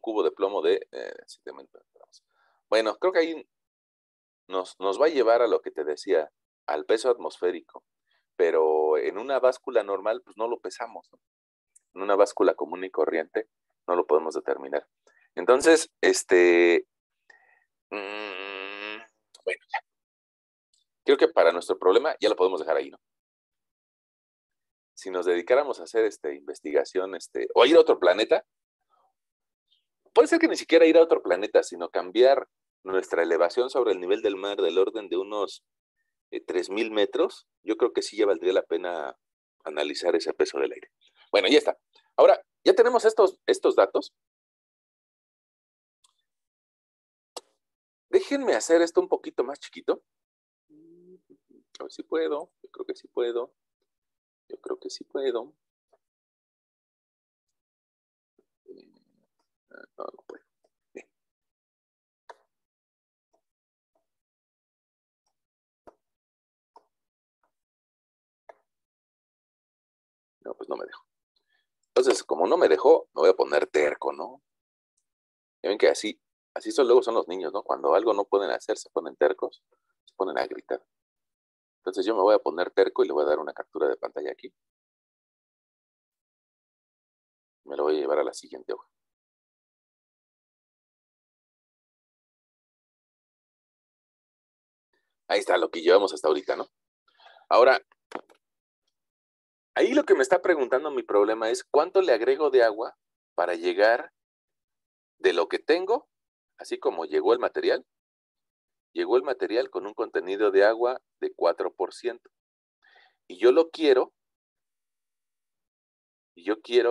cubo de plomo de 7,000 gramos. Bueno, creo que ahí nos va a llevar a lo que te decía, al peso atmosférico. Pero en una báscula normal, pues no lo pesamos, ¿no? En una báscula común y corriente no lo podemos determinar. Entonces, bueno, ya. Creo que para nuestro problema ya lo podemos dejar ahí, ¿no? Si nos dedicáramos a hacer investigación, o a ir a otro planeta, puede ser que ni siquiera ir a otro planeta, sino cambiar nuestra elevación sobre el nivel del mar del orden de unos 3,000 metros. Yo creo que sí ya valdría la pena analizar ese peso del aire. Bueno, ya está. Ahora, ya tenemos estos datos. Déjenme hacer esto un poquito más chiquito. A ver si puedo. Yo creo que sí puedo. Yo creo que sí puedo. No, no puedo. Bien. No, pues no me dejó. Entonces, como no me dejó, me voy a poner terco, ¿no? Ya ven que así luego son los niños, ¿no? Cuando algo no pueden hacer, se ponen tercos, se ponen a gritar. Entonces yo me voy a poner terco y le voy a dar una captura de pantalla aquí. Me lo voy a llevar a la siguiente hoja. Ahí está lo que llevamos hasta ahorita, ¿no? Ahora, ahí lo que me está preguntando mi problema es ¿cuánto le agrego de agua para llegar de lo que tengo, así como llegó el material? Llegó el material con un contenido de agua de 4%. Y yo quiero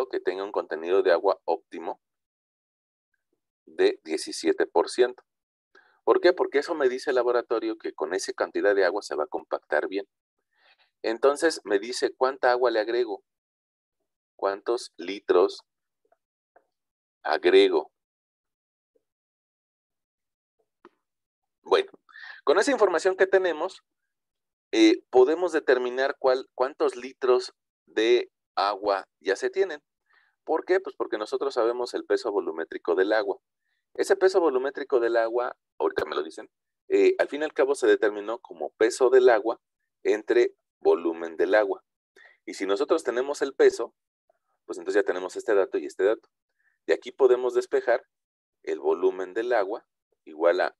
que tenga un contenido de agua óptimo de 17%. ¿Por qué? Porque eso me dice el laboratorio que con esa cantidad de agua se va a compactar bien. Entonces me dice cuánta agua le agrego, cuántos litros agrego. Bueno, con esa información que tenemos, podemos determinar cuántos litros de agua ya se tienen. ¿Por qué? Pues porque nosotros sabemos el peso volumétrico del agua. Ese peso volumétrico del agua, ahorita me lo dicen, al fin y al cabo se determinó como peso del agua entre volumen del agua. Y si nosotros tenemos el peso, pues entonces ya tenemos este dato y este dato. De aquí podemos despejar el volumen del agua igual a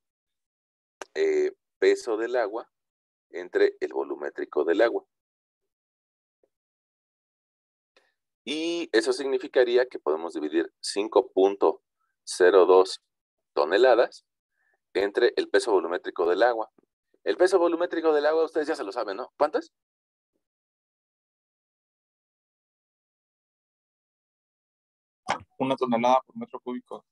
peso del agua entre el volumétrico del agua. Y eso significaría que podemos dividir 5.02 toneladas entre el peso volumétrico del agua. El peso volumétrico del agua, ustedes ya se lo saben, ¿no? ¿Cuánto es? Una tonelada por metro cúbico.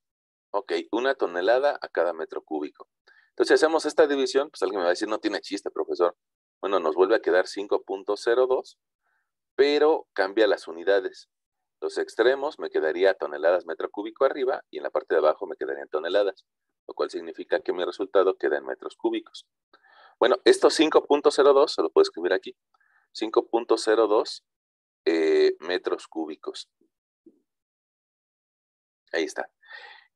Ok, 1 tonelada a cada metro cúbico. Entonces, si hacemos esta división, pues alguien me va a decir, no tiene chiste, profesor. Bueno, nos vuelve a quedar 5.02, pero cambia las unidades. Los extremos me quedaría toneladas metro cúbico arriba y en la parte de abajo me quedarían toneladas, lo cual significa que mi resultado queda en metros cúbicos. Bueno, estos 5.02 se lo puedo escribir aquí. 5.02 metros cúbicos. Ahí está.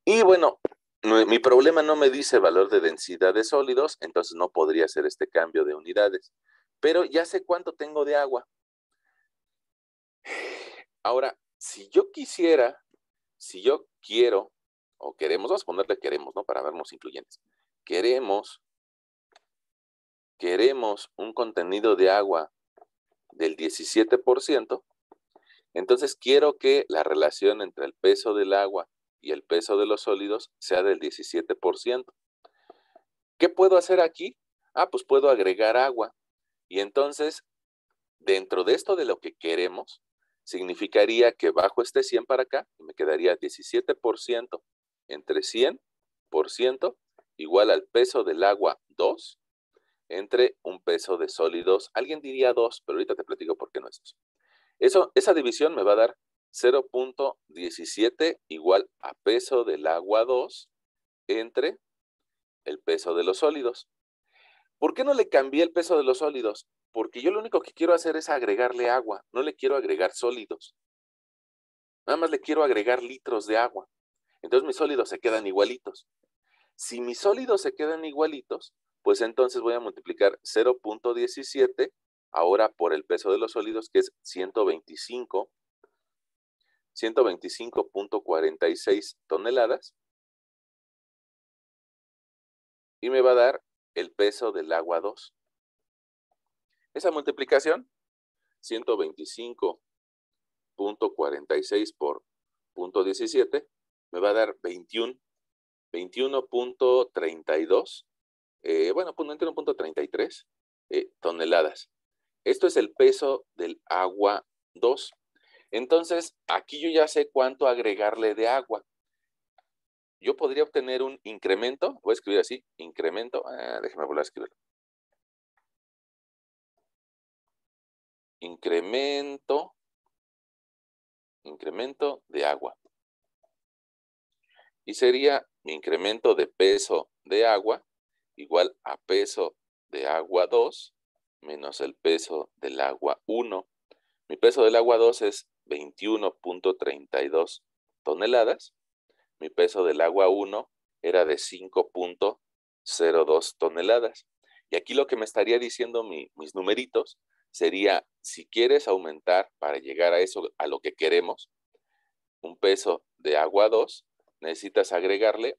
Y bueno, mi problema no me dice valor de densidad de sólidos, entonces no podría hacer este cambio de unidades. Pero ya sé cuánto tengo de agua. Ahora, si yo quiero, o queremos, vamos a ponerle queremos, ¿no? Para vernos incluyentes. Queremos un contenido de agua del 17%, entonces quiero que la relación entre el peso del agua y el peso de los sólidos sea del 17%. ¿Qué puedo hacer aquí? Pues puedo agregar agua. Y entonces, dentro de esto de lo que queremos, significaría que bajo este 100 para acá, me quedaría 17% entre 100% igual al peso del agua 2 entre un peso de sólidos. Alguien diría 2, pero ahorita te platico por qué no es eso. Esa división me va a dar 0.17 igual a peso del agua 2 entre el peso de los sólidos. ¿Por qué no le cambié el peso de los sólidos? Porque yo lo único que quiero hacer es agregarle agua, no le quiero agregar sólidos. Nada más le quiero agregar litros de agua. Entonces mis sólidos se quedan igualitos. Si mis sólidos se quedan igualitos, pues entonces voy a multiplicar 0.17 ahora por el peso de los sólidos, que es 125.46 toneladas. Y me va a dar el peso del agua 2. Esa multiplicación, 125.46 por 0.17, me va a dar 21.32, bueno, 21.33 toneladas. Esto es el peso del agua 2. Entonces, aquí yo ya sé cuánto agregarle de agua. Yo podría obtener un incremento, voy a escribir así, incremento, déjeme volver a escribirlo. Incremento de agua. Y sería mi incremento de peso de agua igual a peso de agua 2 menos el peso del agua 1. Mi peso del agua 2 es 21.32 toneladas. Mi peso del agua 1 era de 5.02 toneladas. Y aquí lo que me estaría diciendo mis numeritos sería, si quieres aumentar para llegar a eso, a lo que queremos, un peso de agua 2, necesitas agregarle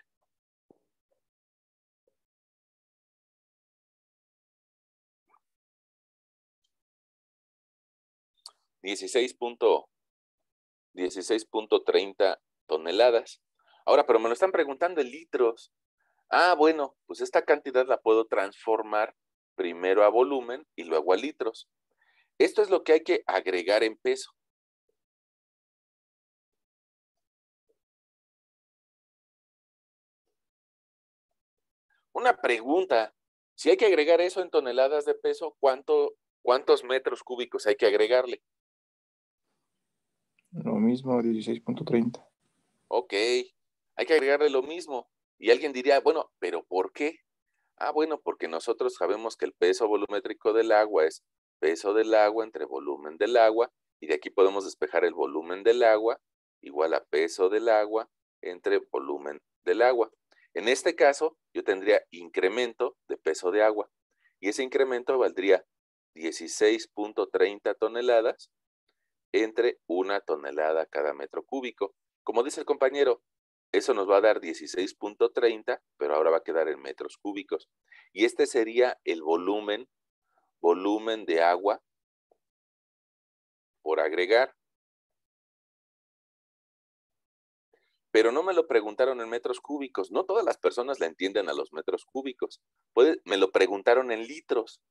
16.30 toneladas. Ahora, pero me lo están preguntando en litros. Bueno, pues esta cantidad la puedo transformar primero a volumen y luego a litros. Esto es lo que hay que agregar en peso. Una pregunta, si hay que agregar eso en toneladas de peso, ¿cuántos metros cúbicos hay que agregarle? Lo mismo, 16.30. Ok, hay que agregarle lo mismo. Y alguien diría, bueno, ¿pero por qué? Bueno, porque nosotros sabemos que el peso volumétrico del agua es peso del agua entre volumen del agua, y de aquí podemos despejar el volumen del agua igual a peso del agua entre volumen del agua. En este caso, yo tendría incremento de peso de agua, y ese incremento valdría 16.30 toneladas entre 1 tonelada cada metro cúbico. Como dice el compañero, eso nos va a dar 16.30, pero ahora va a quedar en metros cúbicos. Y este sería el volumen de agua por agregar. Pero no me lo preguntaron en metros cúbicos. No todas las personas le entienden a los metros cúbicos. Me lo preguntaron en litros.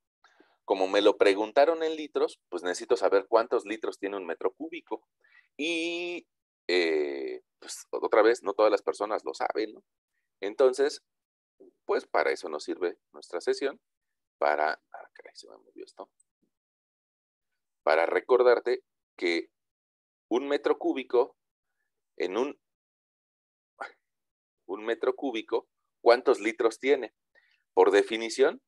Como me lo preguntaron en litros, pues necesito saber cuántos litros tiene un metro cúbico. Y pues otra vez, no todas las personas lo saben, ¿no? Entonces, pues para eso nos sirve nuestra sesión, para recordarte que un metro cúbico, en un metro cúbico, ¿cuántos litros tiene? Por definición,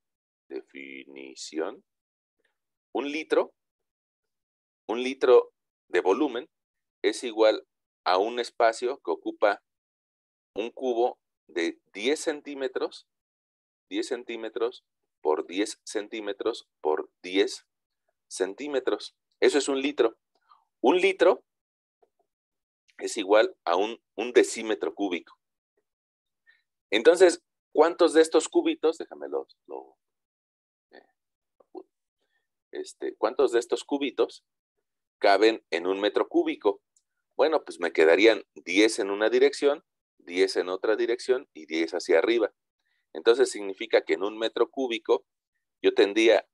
un litro de volumen es igual a un espacio que ocupa un cubo de 10 centímetros por 10 centímetros por 10 centímetros. Eso es un litro. Un litro es igual a un decímetro cúbico. Entonces, ¿cuántos de estos cubitos, cuántos de estos cubitos caben en un metro cúbico? Bueno, pues me quedarían 10 en una dirección, 10 en otra dirección y 10 hacia arriba. Entonces significa que en un metro cúbico yo tendría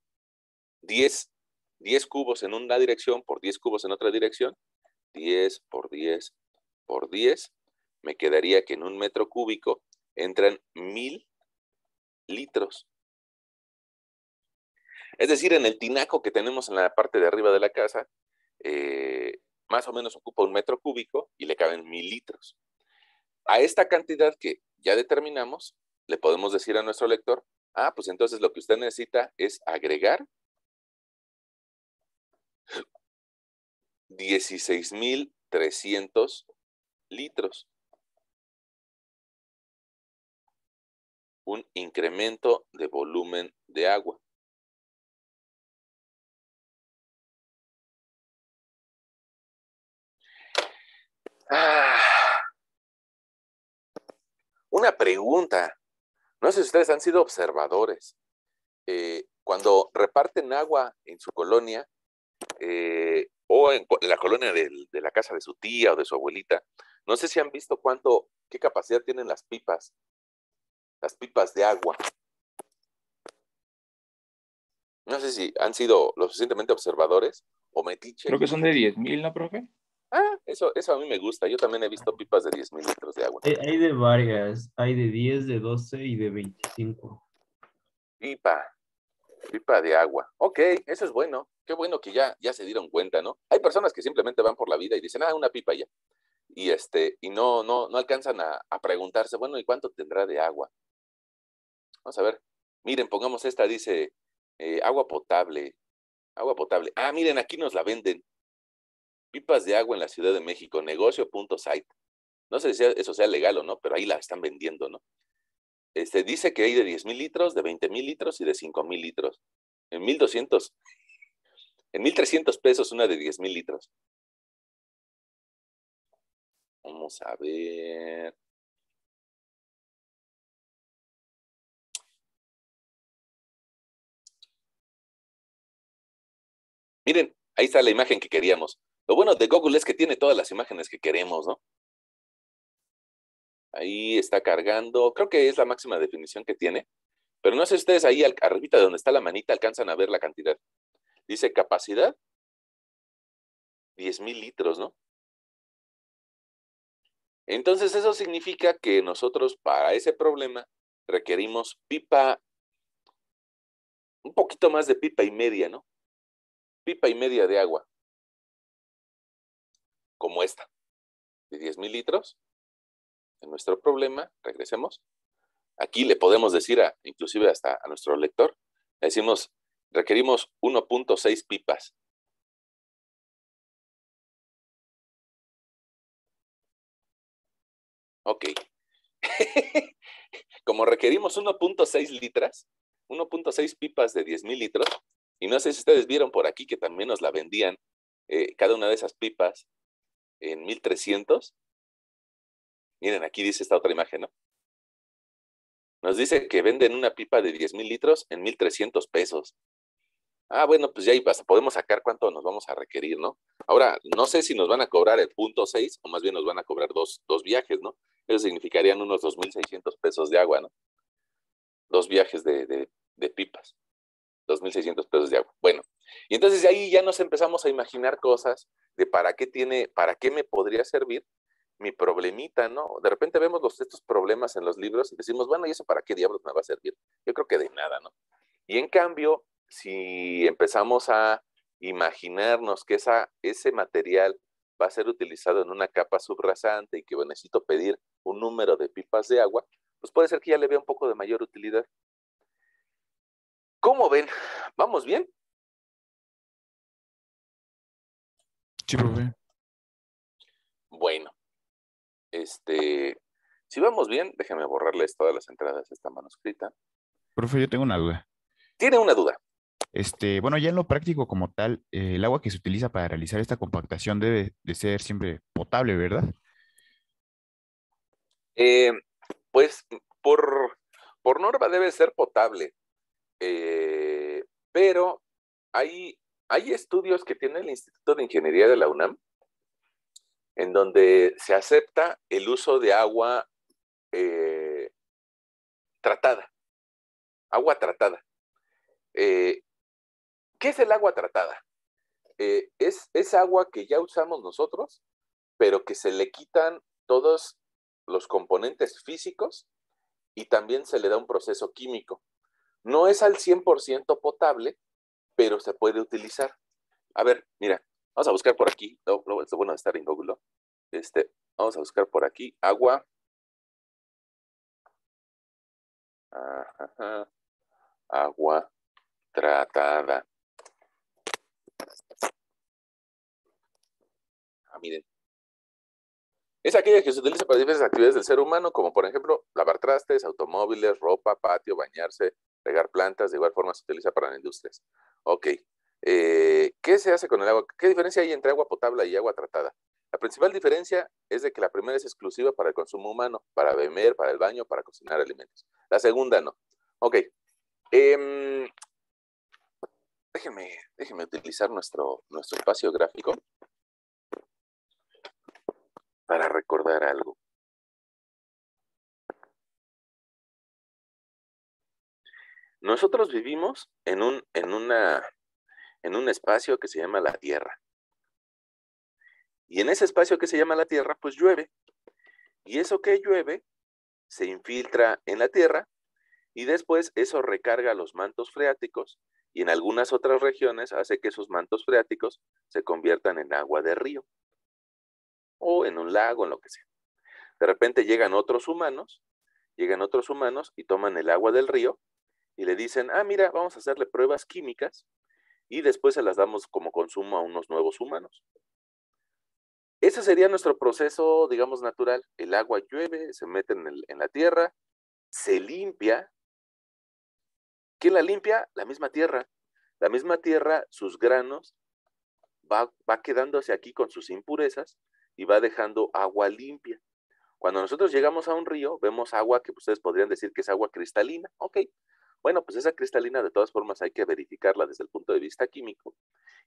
10 cubos en una dirección por 10 cubos en otra dirección, 10 por 10 por 10, me quedaría que en un metro cúbico entran 1000 litros. Es decir, en el tinaco que tenemos en la parte de arriba de la casa, más o menos ocupa un metro cúbico y le caben 1000 litros. A esta cantidad que ya determinamos, le podemos decir a nuestro lector, pues entonces lo que usted necesita es agregar 16,300 litros. Un incremento de volumen de agua. Una pregunta. No sé si ustedes han sido observadores. Cuando reparten agua en su colonia, o en la colonia de la casa de su tía o de su abuelita, no sé si han visto qué capacidad tienen las pipas de agua. No sé si han sido lo suficientemente observadores o metiches. Creo que son de 10,000, ¿no, profe? Eso a mí me gusta. Yo también he visto pipas de 10,000 litros de agua. Hay de varias, hay de 10, de 12 y de 25. Pipa de agua. Ok, eso es bueno. Qué bueno que ya se dieron cuenta, ¿no? Hay personas que simplemente van por la vida y dicen, una pipa ya. Y no alcanzan a preguntarse, bueno, ¿y cuánto tendrá de agua? Vamos a ver. Miren, pongamos esta, dice, agua potable. Agua potable. Miren, aquí nos la venden. Pipas de agua en la Ciudad de México, negocio.site. No sé si eso sea legal o no, pero ahí la están vendiendo, ¿no? Dice que hay de 10,000 litros, de 20,000 litros y de 5,000 litros. En 1,200, en 1,300 pesos una de 10,000 litros. Vamos a ver. Miren, ahí está la imagen que queríamos. Lo bueno de Google es que tiene todas las imágenes que queremos, ¿no? Ahí está cargando. Creo que es la máxima definición que tiene. Pero no sé si ustedes ahí, arribita de donde está la manita, alcanzan a ver la cantidad. Dice capacidad 10,000 litros, ¿no? Entonces eso significa que nosotros para ese problema requerimos un poquito más de pipa y media, ¿no? Pipa y media de agua. Como esta, de 10,000 litros. En nuestro problema, regresemos. Aquí le podemos decir, inclusive hasta a nuestro lector, le decimos, requerimos 1.6 pipas. Ok. Como requerimos 1.6 litros, 1.6 pipas de 10,000 litros, Y no sé si ustedes vieron por aquí que también nos la vendían, cada una de esas pipas en 1,300. Miren, aquí dice esta otra imagen, ¿no? Nos dice que venden una pipa de 10,000 litros en 1,300 pesos. Ah, bueno, pues ya ahí basta, podemos sacar cuánto nos vamos a requerir, ¿no? Ahora, no sé si nos van a cobrar el 0,6 o más bien nos van a cobrar dos viajes, ¿no? Eso significarían unos 2,600 pesos de agua, ¿no? 2 viajes de pipas, 2,600 pesos de agua. Bueno, y entonces de ahí ya nos empezamos a imaginar cosas de para qué me podría servir mi problemita, ¿no? De repente vemos estos problemas en los libros y decimos, bueno, ¿y eso para qué diablos me va a servir? Yo creo que de nada, ¿no? Y en cambio, si empezamos a imaginarnos que ese material va a ser utilizado en una capa subrasante y que necesito pedir un número de pipas de agua, pues puede ser que ya le vea un poco de mayor utilidad. ¿Cómo ven? ¿Vamos bien? Sí, profe. Bueno, si vamos bien, déjenme borrarles todas las entradas a esta manuscrita. Profe, yo tengo una duda. Tiene una duda. Bueno, ya en lo práctico como tal, el agua que se utiliza para realizar esta compactación debe de ser siempre potable, ¿verdad? Pues por norma debe ser potable, pero hay estudios que tiene el Instituto de Ingeniería de la UNAM en donde se acepta el uso de agua tratada, agua tratada. ¿Qué es el agua tratada? Es agua que ya usamos nosotros, pero que se le quitan todos los componentes físicos y también se le da un proceso químico. No es al 100% potable, pero se puede utilizar. A ver, mira, vamos a buscar por aquí. No, es bueno estar en Google, ¿no? Vamos a buscar por aquí agua. Ajá, agua tratada. Miren. Es aquella que se utiliza para diversas actividades del ser humano, como por ejemplo lavar trastes, automóviles, ropa, patio, bañarse, regar plantas. De igual forma se utiliza para las industrias. Ok. ¿Qué se hace con el agua? ¿Qué diferencia hay entre agua potable y agua tratada? La principal diferencia es de que la primera es exclusiva para el consumo humano, para beber, para el baño, para cocinar alimentos. La segunda no. Ok. Déjenme utilizar nuestro espacio gráfico para recordar algo. Nosotros vivimos en un espacio que se llama la Tierra. Y en ese espacio que se llama la Tierra, pues llueve. Y eso que llueve se infiltra en la Tierra y después eso recarga los mantos freáticos y en algunas otras regiones hace que esos mantos freáticos se conviertan en agua de río o en un lago, en lo que sea. De repente llegan otros humanos y toman el agua del río y le dicen, mira, vamos a hacerle pruebas químicas y después se las damos como consumo a unos nuevos humanos. Ese sería nuestro proceso, digamos, natural. El agua llueve, se mete en la tierra, se limpia. ¿Quién la limpia? La misma tierra. La misma tierra, sus granos, va quedándose aquí con sus impurezas y va dejando agua limpia. Cuando nosotros llegamos a un río, vemos agua que ustedes podrían decir que es agua cristalina. Ok, bueno, pues esa cristalina de todas formas hay que verificarla desde el punto de vista químico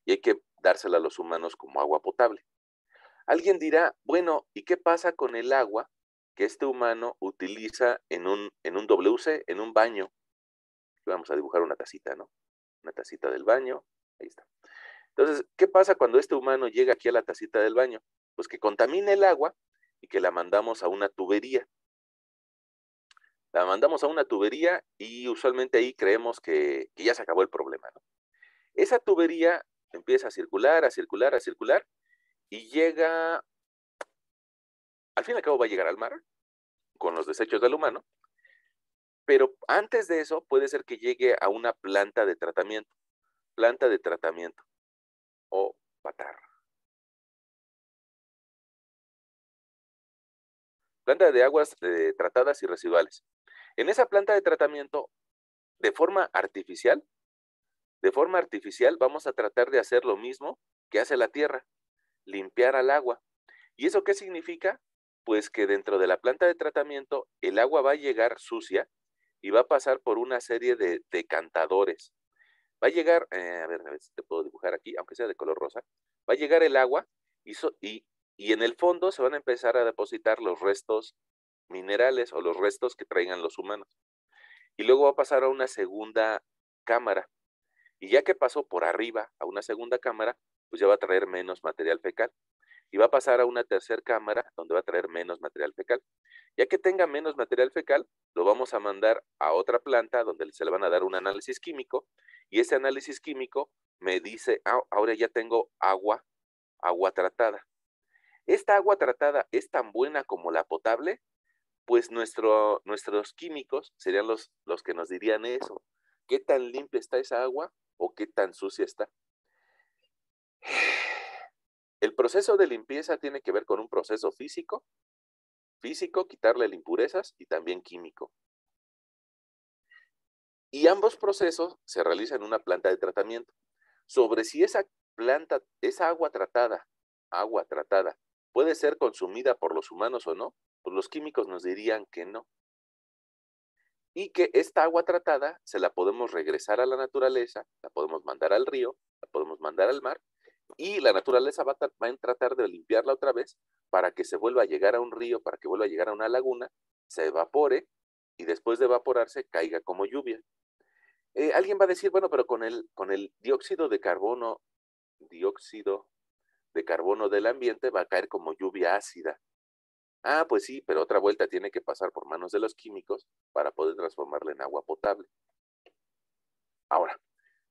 y hay que dársela a los humanos como agua potable. Alguien dirá, bueno, ¿y qué pasa con el agua que este humano utiliza en un WC, en un baño? Vamos a dibujar una tacita, ¿no? Una tacita del baño, ahí está. Entonces, ¿qué pasa cuando este humano llega aquí a la tacita del baño? Pues que contamina el agua y que la mandamos a una tubería. La mandamos a una tubería y usualmente ahí creemos que ya se acabó el problema, ¿no? Esa tubería empieza a circular y llega, al fin y al cabo va a llegar al mar con los desechos del humano, pero antes de eso puede ser que llegue a una planta de tratamiento o PATAR. Planta de aguas tratadas y residuales. En esa planta de tratamiento, de forma artificial, De forma artificial vamos a tratar de hacer lo mismo que hace la tierra, limpiar al agua. ¿Y eso qué significa? Pues que dentro de la planta de tratamiento el agua va a llegar sucia y va a pasar por una serie de decantadores. Va a llegar, a ver si te puedo dibujar aquí, aunque sea de color rosa. Va a llegar el agua y en el fondo se van a empezar a depositar los restos minerales o los restos que traigan los humanos. Y luego va a pasar a una segunda cámara. Y ya que pasó por arriba a una segunda cámara, pues ya va a traer menos material fecal. Y va a pasar a una tercera cámara donde va a traer menos material fecal. Ya que tenga menos material fecal, lo vamos a mandar a otra planta donde se le van a dar un análisis químico y ese análisis químico me dice, ahora ya tengo agua tratada. ¿Esta agua tratada es tan buena como la potable? Pues nuestros químicos serían los que nos dirían eso. ¿Qué tan limpia está esa agua o qué tan sucia está? El proceso de limpieza tiene que ver con un proceso físico, quitarle las impurezas y también químico. Y ambos procesos se realizan en una planta de tratamiento. Sobre si esa agua tratada, puede ser consumida por los humanos o no, pues los químicos nos dirían que no. Y que esta agua tratada se la podemos regresar a la naturaleza, la podemos mandar al río, la podemos mandar al mar, y la naturaleza va a tratar de limpiarla otra vez para que se vuelva a llegar a un río, para que vuelva a llegar a una laguna, se evapore, y después de evaporarse caiga como lluvia. Alguien va a decir, bueno, pero con el dióxido de carbono del ambiente va a caer como lluvia ácida. Ah, pues sí, pero otra vuelta tiene que pasar por manos de los químicos para poder transformarla en agua potable. Ahora,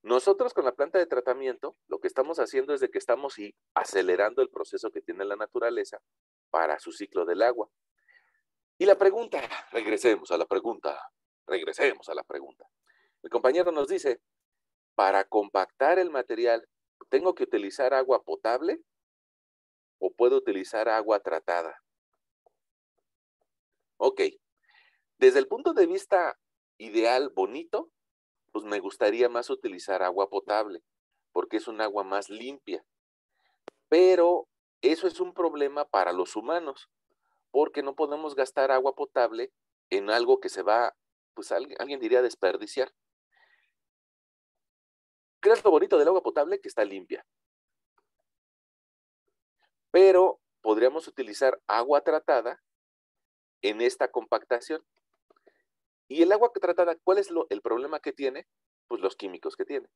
nosotros con la planta de tratamiento, lo que estamos haciendo es de que estamos acelerando el proceso que tiene la naturaleza para su ciclo del agua. Y la pregunta, regresemos a la pregunta. El compañero nos dice, para compactar el material, ¿tengo que utilizar agua potable o puedo utilizar agua tratada? Ok, desde el punto de vista ideal, bonito, pues me gustaría más utilizar agua potable, porque es un agua más limpia. Pero eso es un problema para los humanos, porque no podemos gastar agua potable en algo que se va, pues alguien diría desperdiciar. ¿Qué es lo bonito del agua potable? Que está limpia. Pero podríamos utilizar agua tratada en esta compactación. Y el agua tratada, ¿cuál es el problema que tiene? Pues los químicos que tiene.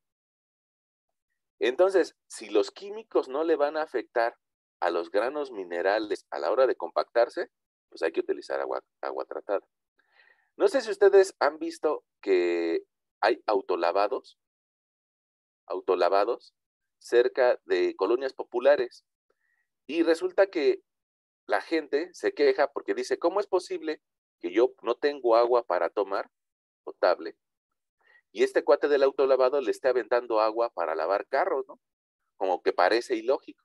Entonces, si los químicos no le van a afectar a los granos minerales a la hora de compactarse, pues hay que utilizar agua tratada. No sé si ustedes han visto que hay autolavados cerca de colonias populares. Y resulta que la gente se queja porque dice, ¿cómo es posible que yo no tengo agua para tomar potable? Y este cuate del autolavado le esté aventando agua para lavar carros, ¿no? Como que parece ilógico.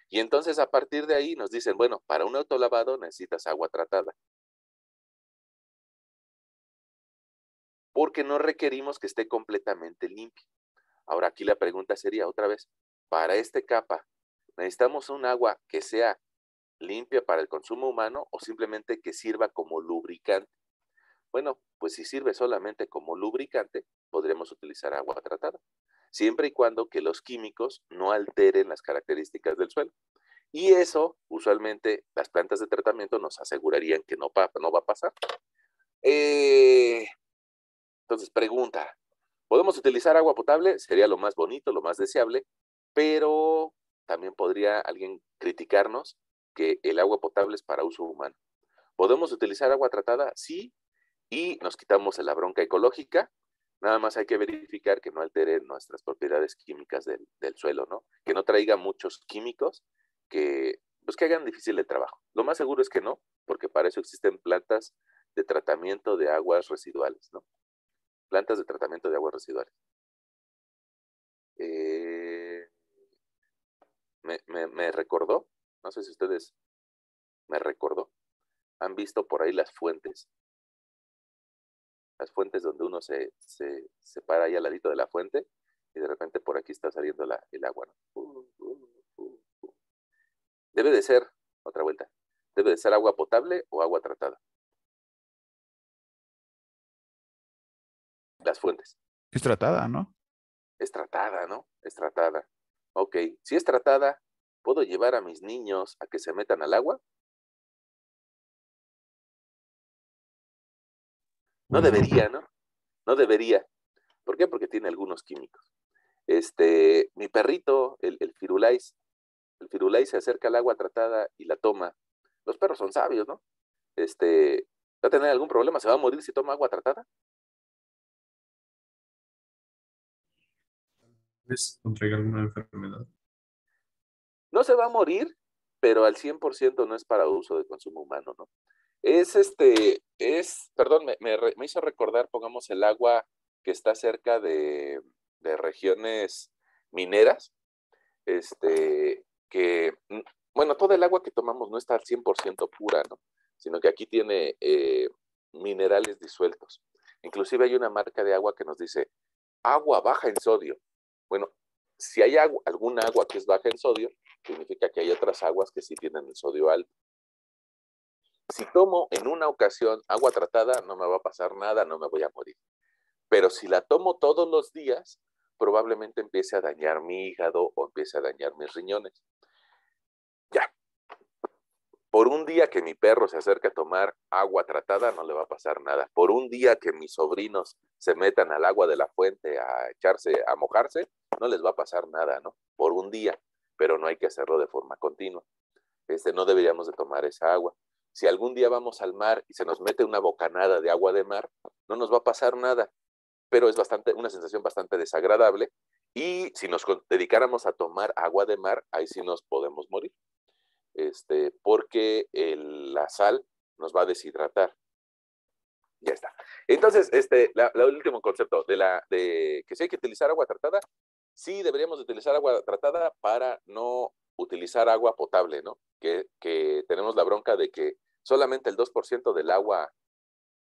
Y entonces a partir de ahí nos dicen, bueno, para un autolavado necesitas agua tratada. Porque no requerimos que esté completamente limpia. Ahora aquí la pregunta sería otra vez, para este capa, ¿necesitamos un agua que sea limpia para el consumo humano o simplemente que sirva como lubricante? Bueno, pues si sirve solamente como lubricante, podremos utilizar agua tratada, siempre y cuando que los químicos no alteren las características del suelo. Y eso, usualmente, las plantas de tratamiento nos asegurarían que no va a pasar. Entonces, pregunta, ¿podemos utilizar agua potable? Sería lo más bonito, lo más deseable, pero también podría alguien criticarnos que el agua potable es para uso humano. ¿Podemos utilizar agua tratada? Sí, y nos quitamos la bronca ecológica. Nada más hay que verificar que no altere nuestras propiedades químicas del suelo, ¿no? Que no traiga muchos químicos que hagan difícil el trabajo. Lo más seguro es que no, porque para eso existen plantas de tratamiento de aguas residuales, ¿no? Plantas de tratamiento de aguas residuales. Me recordó, no sé si ustedes me recordó, han visto por ahí las fuentes donde uno se para ahí al ladito de la fuente y de repente por aquí está saliendo el agua, ¿no? Debe de ser, otra vuelta, debe de ser agua potable o agua tratada. Las fuentes. Es tratada, ¿no? Es tratada, ¿no? Es tratada. Ok, si es tratada, ¿puedo llevar a mis niños a que se metan al agua? No Pues no. debería, ¿no? No debería. ¿Por qué? Porque tiene algunos químicos. Mi perrito, el Firulais se acerca al agua tratada y la toma. Los perros son sabios, ¿no? ¿Va a tener algún problema? ¿Se va a morir si toma agua tratada? ¿Ves? Contraiga alguna enfermedad. No se va a morir, pero al 100% no es para uso de consumo humano, ¿no? Perdón, me hizo recordar, pongamos el agua que está cerca de regiones mineras, que, bueno, toda el agua que tomamos no está al 100% pura, ¿no? Sino que aquí tiene minerales disueltos. Inclusive hay una marca de agua que nos dice agua baja en sodio. Bueno, si hay alguna agua que es baja en sodio, significa que hay otras aguas que sí tienen el sodio alto. Si tomo en una ocasión agua tratada, no me va a pasar nada, no me voy a morir. Pero si la tomo todos los días, probablemente empiece a dañar mi hígado o empiece a dañar mis riñones. Ya. Por un día que mi perro se acerque a tomar agua tratada, no le va a pasar nada. Por un día que mis sobrinos se metan al agua de la fuente a mojarse, no les va a pasar nada, ¿no? Por un día, pero no hay que hacerlo de forma continua. No deberíamos de tomar esa agua. Si algún día vamos al mar y se nos mete una bocanada de agua de mar, no nos va a pasar nada, pero es una sensación bastante desagradable. Y si nos dedicáramos a tomar agua de mar, ahí sí nos podemos morir, porque la sal nos va a deshidratar. Ya está. Entonces, el último concepto de que si hay que utilizar agua tratada, sí deberíamos utilizar agua tratada para no utilizar agua potable, ¿no? Que tenemos la bronca de que solamente el 2% del agua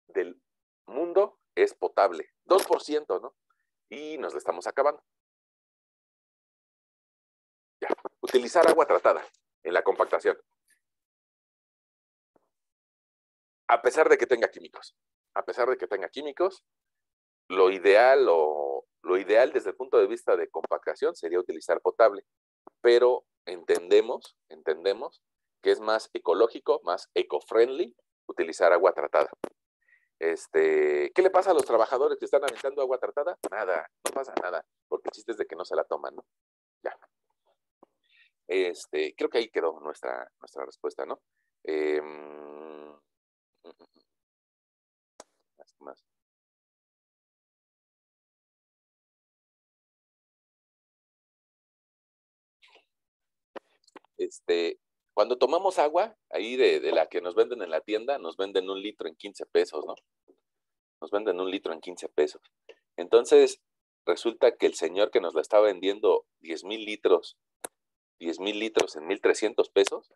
del mundo es potable. 2%, ¿no? Y nos la estamos acabando. Ya. Utilizar agua tratada en la compactación. A pesar de que tenga químicos. A pesar de que tenga químicos, lo ideal desde el punto de vista de compactación sería utilizar potable. Pero entendemos que es más ecológico, más eco-friendly utilizar agua tratada. ¿Qué le pasa a los trabajadores que están aventando agua tratada? Nada, no pasa nada, porque el chiste es de que no se la toman, ¿no? Ya. Creo que ahí quedó nuestra respuesta, ¿no? Más. Cuando tomamos agua, ahí de la que nos venden en la tienda, nos venden 1 litro en 15 pesos, ¿no? Nos venden 1 litro en 15 pesos. Entonces, resulta que el señor que nos la está vendiendo 10,000 litros en 1,300 pesos,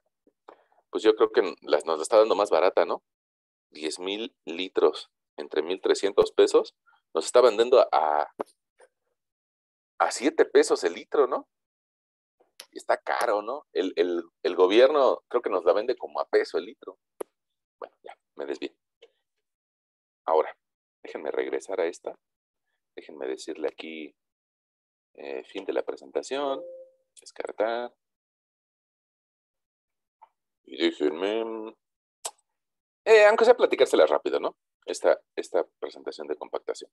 pues yo creo que nos la está dando más barata, ¿no? 10,000 litros entre 1,300 pesos, nos está vendiendo a 7 pesos el litro, ¿no? Y está caro, ¿no? El gobierno creo que nos la vende como a peso el litro. Bueno, ya, me desvié. Ahora, déjenme regresar a esta. Déjenme decirle aquí, fin de la presentación, descartar. Y déjenme, aunque sea platicársela rápido, ¿no? Esta presentación de compactación.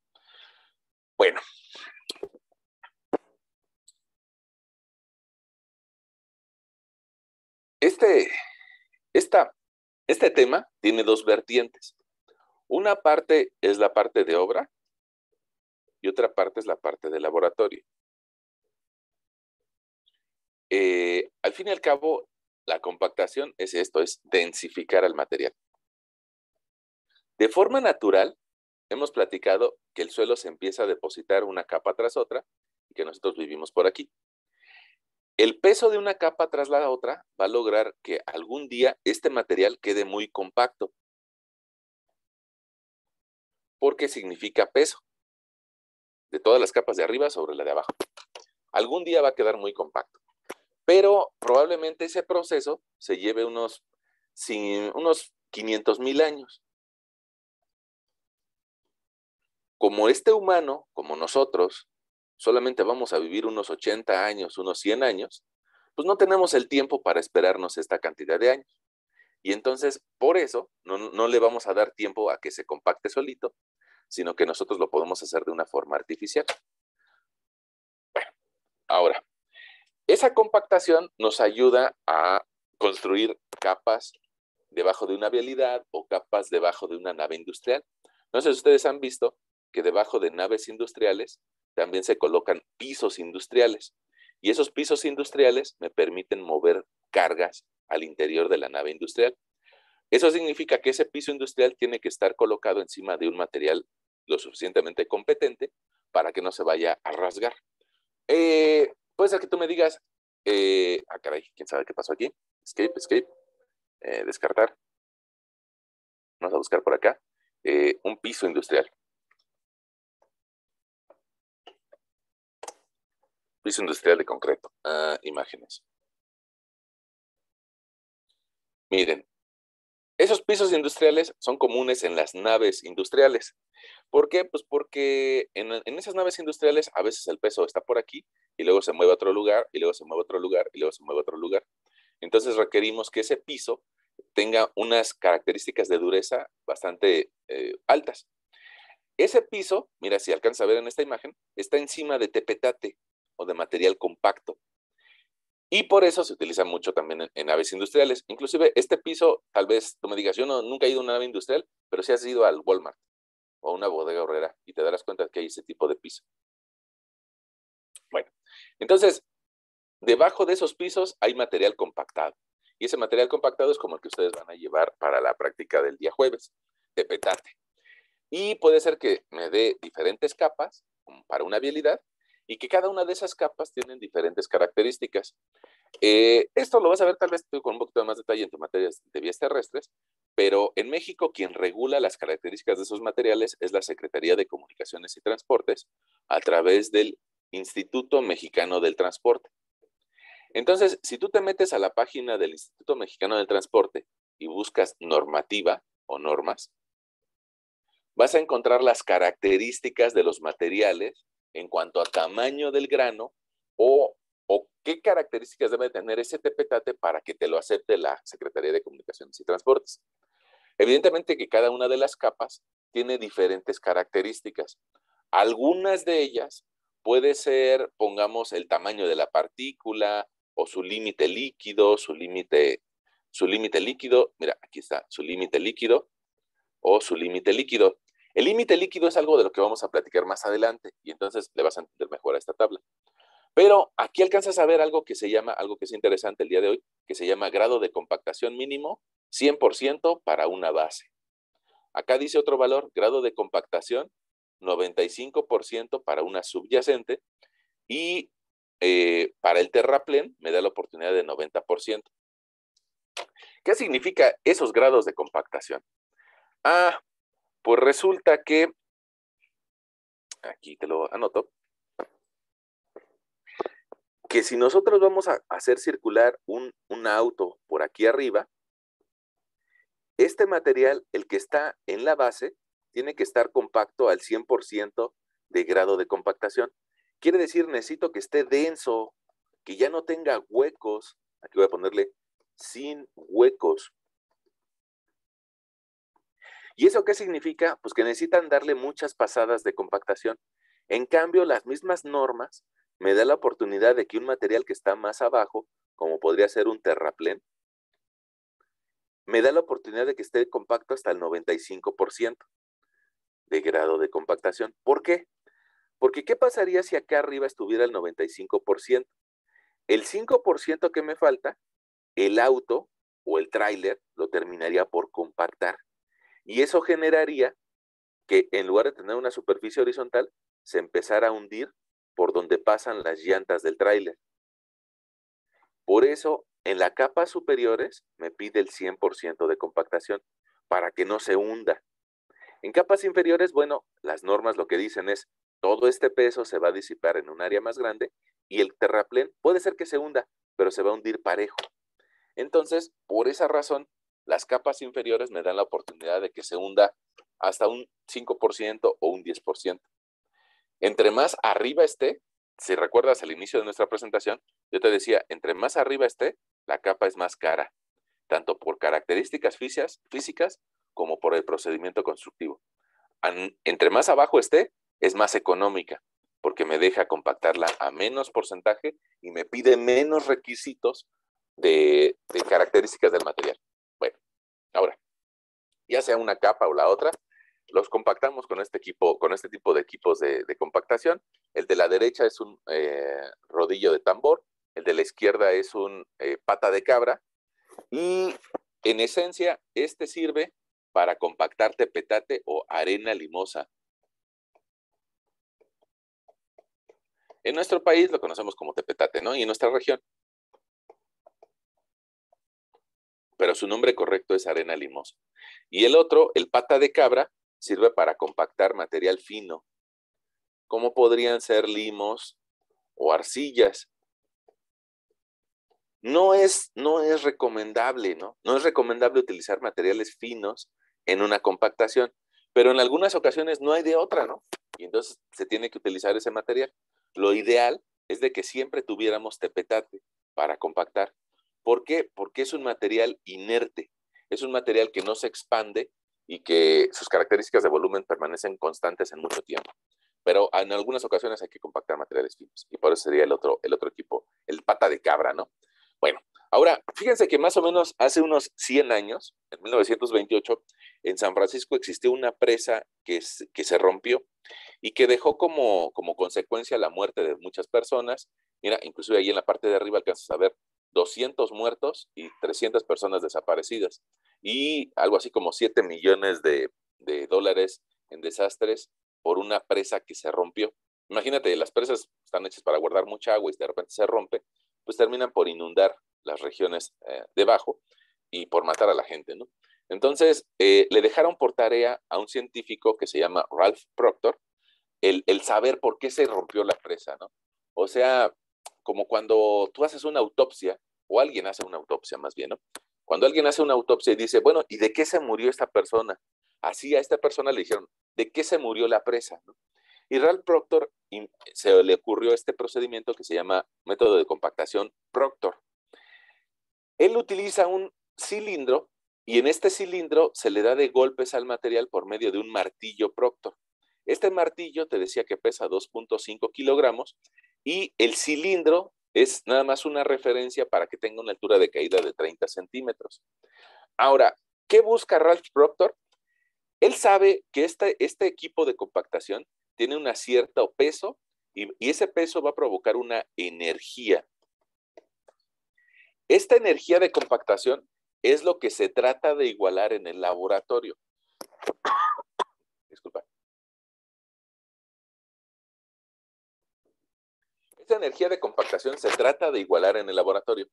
Bueno. Este tema tiene 2 vertientes. Una parte es la parte de obra y otra parte es la parte de laboratorio. Al fin y al cabo, la compactación es esto, es densificar el material. De forma natural, hemos platicado que el suelo se empieza a depositar una capa tras otra y que nosotros vivimos por aquí. El peso de una capa tras la otra va a lograr que algún día este material quede muy compacto. Porque significa peso. de todas las capas de arriba sobre la de abajo. Algún día va a quedar muy compacto, pero probablemente ese proceso se lleve unos 500,000 años. Como este humano, como nosotros, solamente vamos a vivir unos 80 años, unos 100 años, pues no tenemos el tiempo para esperarnos esta cantidad de años. Y entonces, por eso, no le vamos a dar tiempo a que se compacte solito, sino que nosotros lo podemos hacer de una forma artificial. Bueno, ahora, esa compactación nos ayuda a construir capas debajo de una vialidad o capas debajo de una nave industrial. No sé si ustedes han visto que debajo de naves industriales también se colocan pisos industriales. Y esos pisos industriales me permiten mover cargas al interior de la nave industrial. Eso significa que ese piso industrial tiene que estar colocado encima de un material lo suficientemente competente para que no se vaya a rasgar. Puede ser que tú me digas, caray, ¿quién sabe qué pasó aquí? Escape, descartar. Vamos a buscar por acá. Un piso industrial. Piso industrial de concreto. Imágenes. Miren, esos pisos industriales son comunes en las naves industriales. ¿Por qué? Pues porque en esas naves industriales a veces el peso está por aquí y luego se mueve a otro lugar y luego se mueve a otro lugar y luego se mueve a otro lugar. Entonces requerimos que ese piso tenga unas características de dureza bastante altas. Ese piso, mira, si alcanza a ver en esta imagen, está encima de tepetate o de material compacto. Y por eso se utiliza mucho también en naves industriales. Inclusive este piso, tal vez tú me digas, yo nunca he ido a una nave industrial, pero sí has ido al Walmart o a una bodega horrera y te darás cuenta que hay ese tipo de piso. Bueno, entonces, debajo de esos pisos hay material compactado. Y ese material compactado es como el que ustedes van a llevar para la práctica del día jueves, tepetate. Y puede ser que me dé diferentes capas para una vialidad y que cada una de esas capas tienen diferentes características. Esto lo vas a ver tal vez con un poquito más detalle en tu materia de vías terrestres, pero en México quien regula las características de esos materiales es la Secretaría de Comunicaciones y Transportes a través del Instituto Mexicano del Transporte. Entonces, si tú te metes a la página del Instituto Mexicano del Transporte y buscas normativa o normas, vas a encontrar las características de los materiales en cuanto a tamaño del grano o qué características debe tener ese tepetate para que te lo acepte la Secretaría de Comunicaciones y Transportes. Evidentemente que cada una de las capas tiene diferentes características. Algunas de ellas puede ser, pongamos, el tamaño de la partícula o su límite líquido, su límite líquido. Mira, aquí está, su límite líquido o su límite líquido. El límite líquido es algo de lo que vamos a platicar más adelante y entonces le vas a entender mejor a esta tabla. Pero aquí alcanzas a ver algo que se llama, algo que es interesante el día de hoy, que se llama grado de compactación mínimo 100% para una base. Acá dice otro valor, grado de compactación 95% para una subyacente y para el terraplén me da la oportunidad de 90%. ¿Qué significa esos grados de compactación? Pues resulta que, aquí te lo anoto, que si nosotros vamos a hacer circular un auto por aquí arriba, este material, el que está en la base, tiene que estar compacto al 100% de grado de compactación. Quiere decir, necesito que esté denso, que ya no tenga huecos. Aquí voy a ponerle sin huecos. ¿Y eso qué significa? Pues que necesitan darle muchas pasadas de compactación. En cambio, las mismas normas me da la oportunidad de que un material que está más abajo, como podría ser un terraplén, me da la oportunidad de que esté compacto hasta el 95% de grado de compactación. ¿Por qué? Porque ¿qué pasaría si acá arriba estuviera el 95%? El 5% que me falta, el auto o el tráiler lo terminaría por compactar. Y eso generaría que en lugar de tener una superficie horizontal, se empezara a hundir por donde pasan las llantas del tráiler. Por eso, en las capas superiores me pide el 100% de compactación para que no se hunda. En capas inferiores, bueno, las normas lo que dicen es todo este peso se va a disipar en un área más grande y el terraplén puede ser que se hunda, pero se va a hundir parejo. Entonces, por esa razón, las capas inferiores me dan la oportunidad de que se hunda hasta un 5% o un 10%. Entre más arriba esté, si recuerdas al inicio de nuestra presentación, yo te decía, entre más arriba esté, la capa es más cara, tanto por características físicas como por el procedimiento constructivo. Entre más abajo esté, es más económica, porque me deja compactarla a menos porcentaje y me pide menos requisitos de características del material. Bueno, ahora, ya sea una capa o la otra, los compactamos con este tipo de equipos de compactación. El de la derecha es un rodillo de tambor, el de la izquierda es un pata de cabra, y en esencia, este sirve para compactar tepetate o arena limosa. En nuestro país lo conocemos como tepetate, ¿no? Y en nuestra región. Pero su nombre correcto es arena limosa. Y el otro, el pata de cabra, sirve para compactar material fino, como podrían ser limos o arcillas. No es recomendable, ¿no? No es recomendable utilizar materiales finos en una compactación, pero en algunas ocasiones no hay de otra, ¿no? Y entonces se tiene que utilizar ese material. Lo ideal es de que siempre tuviéramos tepetate para compactar. ¿Por qué? Porque es un material inerte, es un material que no se expande y que sus características de volumen permanecen constantes en mucho tiempo. Pero en algunas ocasiones hay que compactar materiales finos y por eso sería el otro equipo, el pata de cabra, ¿no? Bueno, ahora, fíjense que más o menos hace unos 100 años, en 1928, en San Francisco existió una presa que se rompió y que dejó como consecuencia la muerte de muchas personas. Mira, inclusive ahí en la parte de arriba alcanzas a ver 200 muertos y 300 personas desaparecidas. Y algo así como 7 millones de dólares en desastres por una presa que se rompió. Imagínate, las presas están hechas para guardar mucha agua y de repente se rompe, pues terminan por inundar las regiones debajo y por matar a la gente, ¿no? Entonces, le dejaron por tarea a un científico que se llama Ralph Proctor el saber por qué se rompió la presa, ¿no? O sea, como cuando tú haces una autopsia, o alguien hace una autopsia más bien, ¿no? Cuando alguien hace una autopsia y dice, bueno, ¿y de qué se murió esta persona? Así a esta persona le dijeron, ¿de qué se murió la presa? ¿No? Y Ralph Proctor se le ocurrió este procedimiento que se llama método de compactación Proctor. Él utiliza un cilindro y en este cilindro se le da de golpes al material por medio de un martillo Proctor. Este martillo te decía que pesa 2.5 kilogramos y el cilindro es nada más una referencia para que tenga una altura de caída de 30 centímetros. Ahora, ¿qué busca Ralph Proctor? Él sabe que este equipo de compactación tiene un cierto peso y ese peso va a provocar una energía. Esta energía de compactación es lo que se trata de igualar en el laboratorio. Disculpa. Esta energía de compactación se trata de igualar en el laboratorio.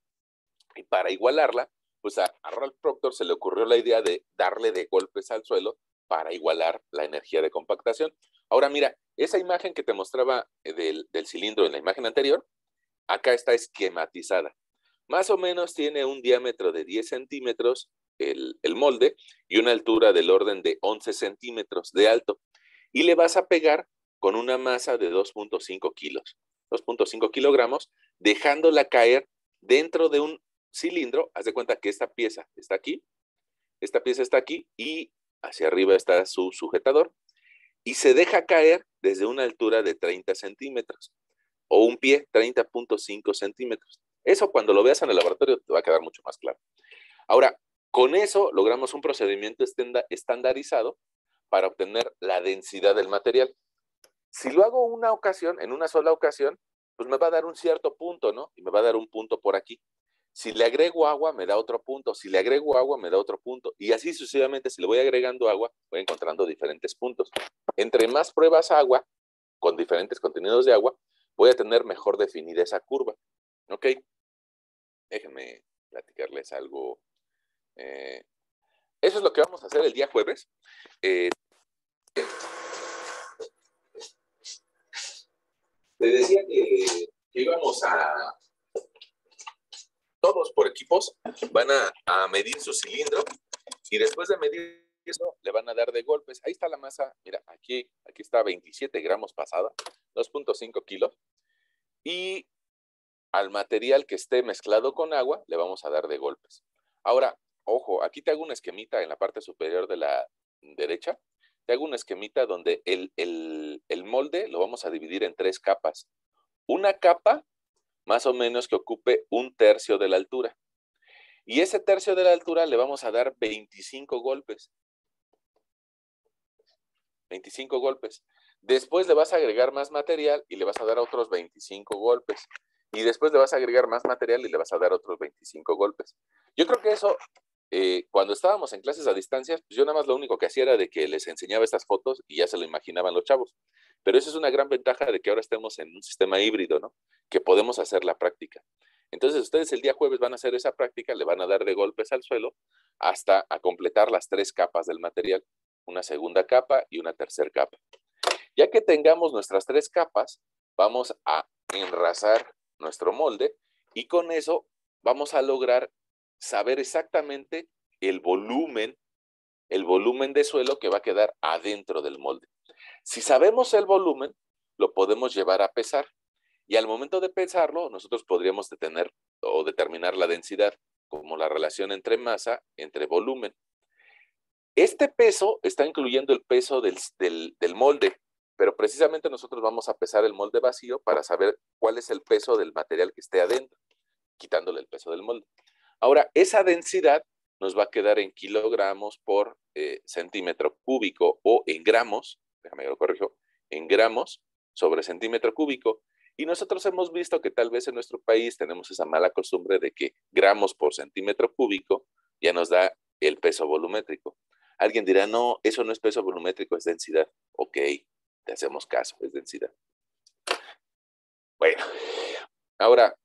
Y para igualarla, pues a Ralph Proctor se le ocurrió la idea de darle de golpes al suelo para igualar la energía de compactación. Ahora mira, esa imagen que te mostraba del cilindro en la imagen anterior, acá está esquematizada. Más o menos tiene un diámetro de 10 centímetros el molde y una altura del orden de 11 centímetros de alto. Y le vas a pegar con una masa de 2.5 kilos, 2.5 kilogramos, dejándola caer dentro de un cilindro. Haz de cuenta que esta pieza está aquí y hacia arriba está su sujetador. Y se deja caer desde una altura de 30 centímetros o un pie 30.5 centímetros. Eso cuando lo veas en el laboratorio te va a quedar mucho más claro. Ahora, con eso logramos un procedimiento estandarizado para obtener la densidad del material. Si lo hago en una sola ocasión, pues me va a dar un cierto punto, ¿no? Y me va a dar un punto por aquí. Si le agrego agua, me da otro punto. Si le agrego agua, me da otro punto. Y así sucesivamente, si le voy agregando agua, voy encontrando diferentes puntos. Entre más pruebas agua, con diferentes contenidos de agua, voy a tener mejor definida esa curva. ¿Ok? Déjenme platicarles algo. Eso es lo que vamos a hacer el día jueves. te decía que íbamos a, todos por equipos, van a medir su cilindro y después de medir eso, le van a dar de golpes. Ahí está la masa, mira, aquí está 27 gramos pasada, 2.5 kilos. Y al material que esté mezclado con agua, le vamos a dar de golpes. Ahora, ojo, aquí te hago un esquemita en la parte superior de la derecha. Te hago un esquemita donde el molde lo vamos a dividir en 3 capas. Una capa, más o menos, que ocupe 1/3 de la altura. Y ese tercio de la altura le vamos a dar 25 golpes. 25 golpes. Después le vas a agregar más material y le vas a dar otros 25 golpes. Y después le vas a agregar más material y le vas a dar otros 25 golpes. Yo creo que eso, cuando estábamos en clases a distancia, pues yo nada más lo único que hacía era de que les enseñaba estas fotos y ya se lo imaginaban los chavos. Pero esa es una gran ventaja de que ahora estemos en un sistema híbrido, ¿no? Que podemos hacer la práctica. Entonces ustedes el día jueves van a hacer esa práctica, le van a dar de golpes al suelo hasta a completar las 3 capas del material. Una segunda capa y una tercera capa. Ya que tengamos nuestras 3 capas, vamos a enrasar nuestro molde y con eso vamos a lograr saber exactamente el volumen de suelo que va a quedar adentro del molde. Si sabemos el volumen, lo podemos llevar a pesar y al momento de pesarlo, nosotros podríamos determinar la densidad como la relación entre masa, entre volumen. Este peso está incluyendo el peso del molde, pero precisamente nosotros vamos a pesar el molde vacío para saber cuál es el peso del material que esté adentro, quitándole el peso del molde. Ahora, esa densidad nos va a quedar en kilogramos por centímetro cúbico o en gramos, déjame que lo corrijo, en gramos sobre centímetro cúbico. Y nosotros hemos visto que tal vez en nuestro país tenemos esa mala costumbre de que gramos por centímetro cúbico ya nos da el peso volumétrico. Alguien dirá, no, eso no es peso volumétrico, es densidad. Ok, te hacemos caso, es densidad. Bueno, ahora,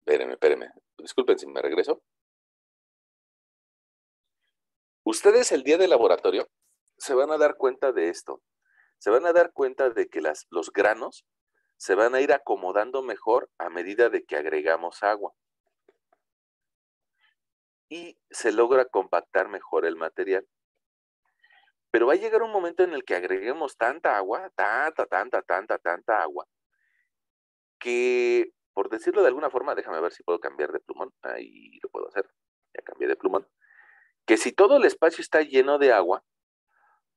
espérenme. Disculpen si me regreso. Ustedes el día del laboratorio se van a dar cuenta de esto. Se van a dar cuenta de que los granos se van a ir acomodando mejor a medida de que agregamos agua. Y se logra compactar mejor el material. Pero va a llegar un momento en el que agreguemos tanta agua, tanta agua, que, por decirlo de alguna forma, déjame ver si puedo cambiar de plumón. Ahí lo puedo hacer. Ya cambié de plumón. Que si todo el espacio está lleno de agua,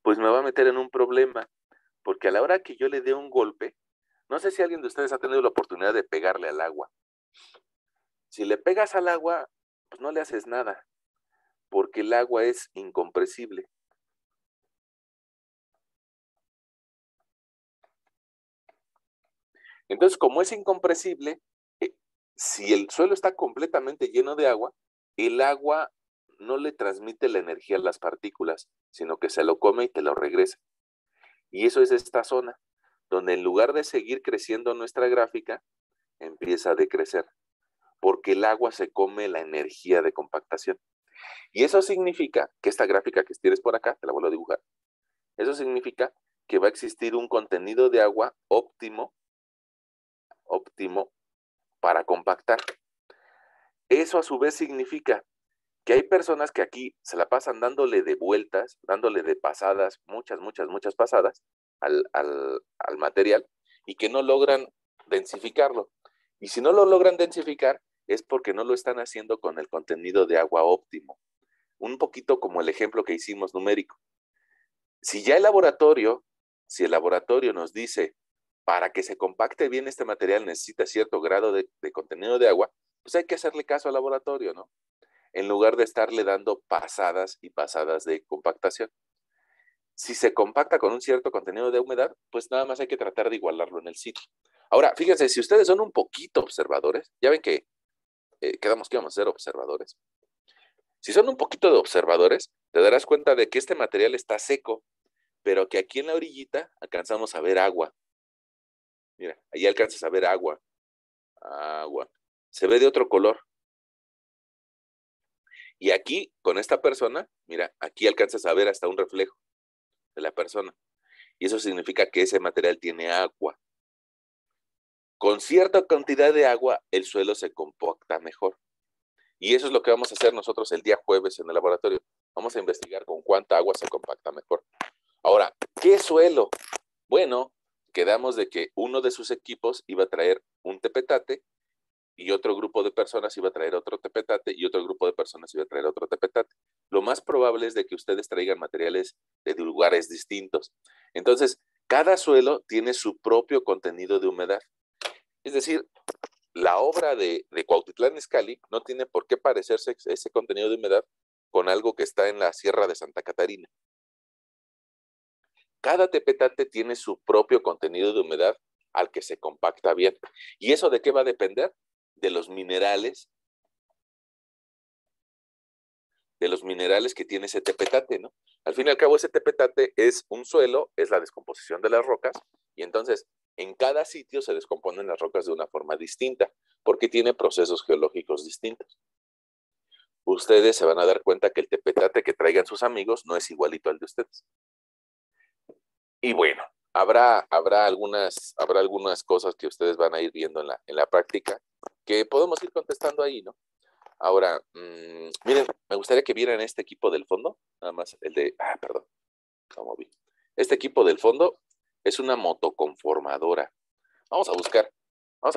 pues me va a meter en un problema. Porque a la hora que yo le dé un golpe, no sé si alguien de ustedes ha tenido la oportunidad de pegarle al agua. Si le pegas al agua, pues no le haces nada, porque el agua es incompresible. Entonces, como es incompresible, si el suelo está completamente lleno de agua, el agua no le transmite la energía a las partículas, sino que se lo come y te lo regresa. Y eso es esta zona, donde en lugar de seguir creciendo nuestra gráfica, empieza a decrecer, porque el agua se come la energía de compactación. Y eso significa que esta gráfica que tienes por acá, te la vuelvo a dibujar, eso significa que va a existir un contenido de agua óptimo para compactar. Eso a su vez significa que hay personas que aquí se la pasan dándole de vueltas, dándole de pasadas, muchas pasadas al material y que no logran densificarlo. Y si no lo logran densificar es porque no lo están haciendo con el contenido de agua óptimo. Un poquito como el ejemplo que hicimos numérico. Si el laboratorio nos dice, para que se compacte bien este material necesita cierto grado de contenido de agua, pues hay que hacerle caso al laboratorio, ¿no? En lugar de estarle dando pasadas y pasadas de compactación. Si se compacta con un cierto contenido de humedad, pues nada más hay que tratar de igualarlo en el sitio. Ahora, fíjense, si ustedes son un poquito observadores, ya ven que quedamos que íbamos a ser observadores. Si son un poquito de observadores, te darás cuenta de que este material está seco, pero que aquí en la orillita alcanzamos a ver agua. Mira, ahí alcanzas a ver agua. Se ve de otro color. Y aquí, con esta persona, mira, aquí alcanzas a ver hasta un reflejo de la persona. y eso significa que ese material tiene agua. Con cierta cantidad de agua, el suelo se compacta mejor. Y eso es lo que vamos a hacer nosotros el día jueves en el laboratorio. Vamos a investigar con cuánta agua se compacta mejor. Ahora, ¿qué suelo? Bueno, quedamos de que uno de sus equipos iba a traer un tepetate y otro grupo de personas iba a traer otro tepetate y otro grupo de personas iba a traer otro tepetate. Lo más probable es de que ustedes traigan materiales de lugares distintos. Entonces, cada suelo tiene su propio contenido de humedad. Es decir, la obra de Cuautitlán Izcalli no tiene por qué parecerse ese contenido de humedad con algo que está en la Sierra de Santa Catarina. Cada tepetate tiene su propio contenido de humedad al que se compacta bien. ¿Y eso de qué va a depender? De los minerales que tiene ese tepetate, ¿no? Al fin y al cabo, ese tepetate es un suelo, es la descomposición de las rocas, y entonces en cada sitio se descomponen las rocas de una forma distinta, porque tiene procesos geológicos distintos. Ustedes se van a dar cuenta que el tepetate que traigan sus amigos no es igualito al de ustedes. Y bueno, habrá algunas cosas que ustedes van a ir viendo en la práctica que podemos ir contestando ahí, ¿no? Ahora, miren, me gustaría que vieran este equipo del fondo, nada más el de, perdón, lo moví. Este equipo del fondo es una motoconformadora. Vamos a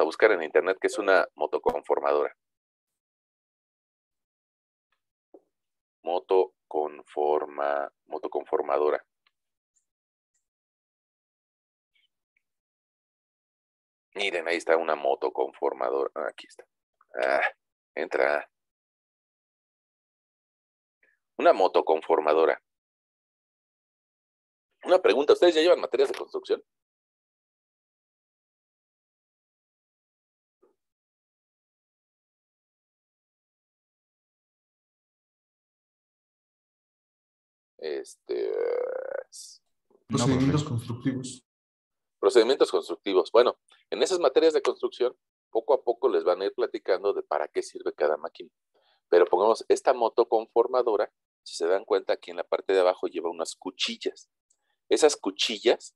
buscar en internet qué es una motoconformadora. Motoconformadora. Miren, ahí está una motoconformadora. Aquí está. Entra. Una motoconformadora. Una pregunta, ¿ustedes ya llevan materias de construcción? Procedimientos constructivos. Procedimientos constructivos. Bueno, en esas materias de construcción, poco a poco les van a ir platicando de para qué sirve cada máquina. Pero pongamos esta motoconformadora, si se dan cuenta, aquí en la parte de abajo lleva unas cuchillas. Esas cuchillas,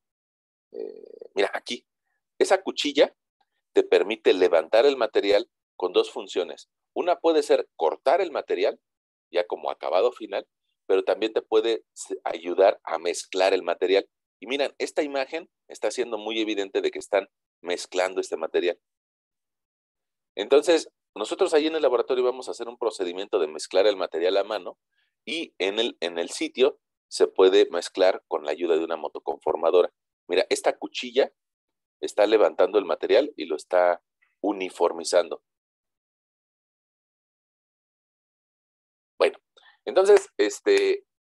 mira, aquí, esa cuchilla te permite levantar el material con dos funciones. Una puede ser cortar el material, ya como acabado final, pero también te puede ayudar a mezclar el material. Y miren, esta imagen está siendo muy evidente de que están mezclando este material. Entonces, nosotros ahí en el laboratorio vamos a hacer un procedimiento de mezclar el material a mano y en el sitio se puede mezclar con la ayuda de una motoconformadora. Mira, esta cuchilla está levantando el material y lo está uniformizando. Bueno, entonces,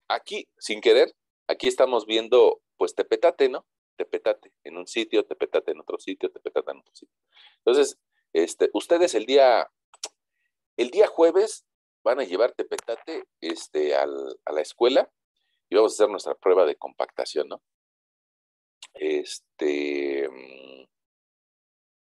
aquí, sin querer, aquí estamos viendo, pues, tepetate, ¿no? Tepetate en un sitio, tepetate en otro sitio, tepetate en otro sitio. Entonces, ustedes el día jueves van a llevar tepetate a la escuela y vamos a hacer nuestra prueba de compactación, ¿no?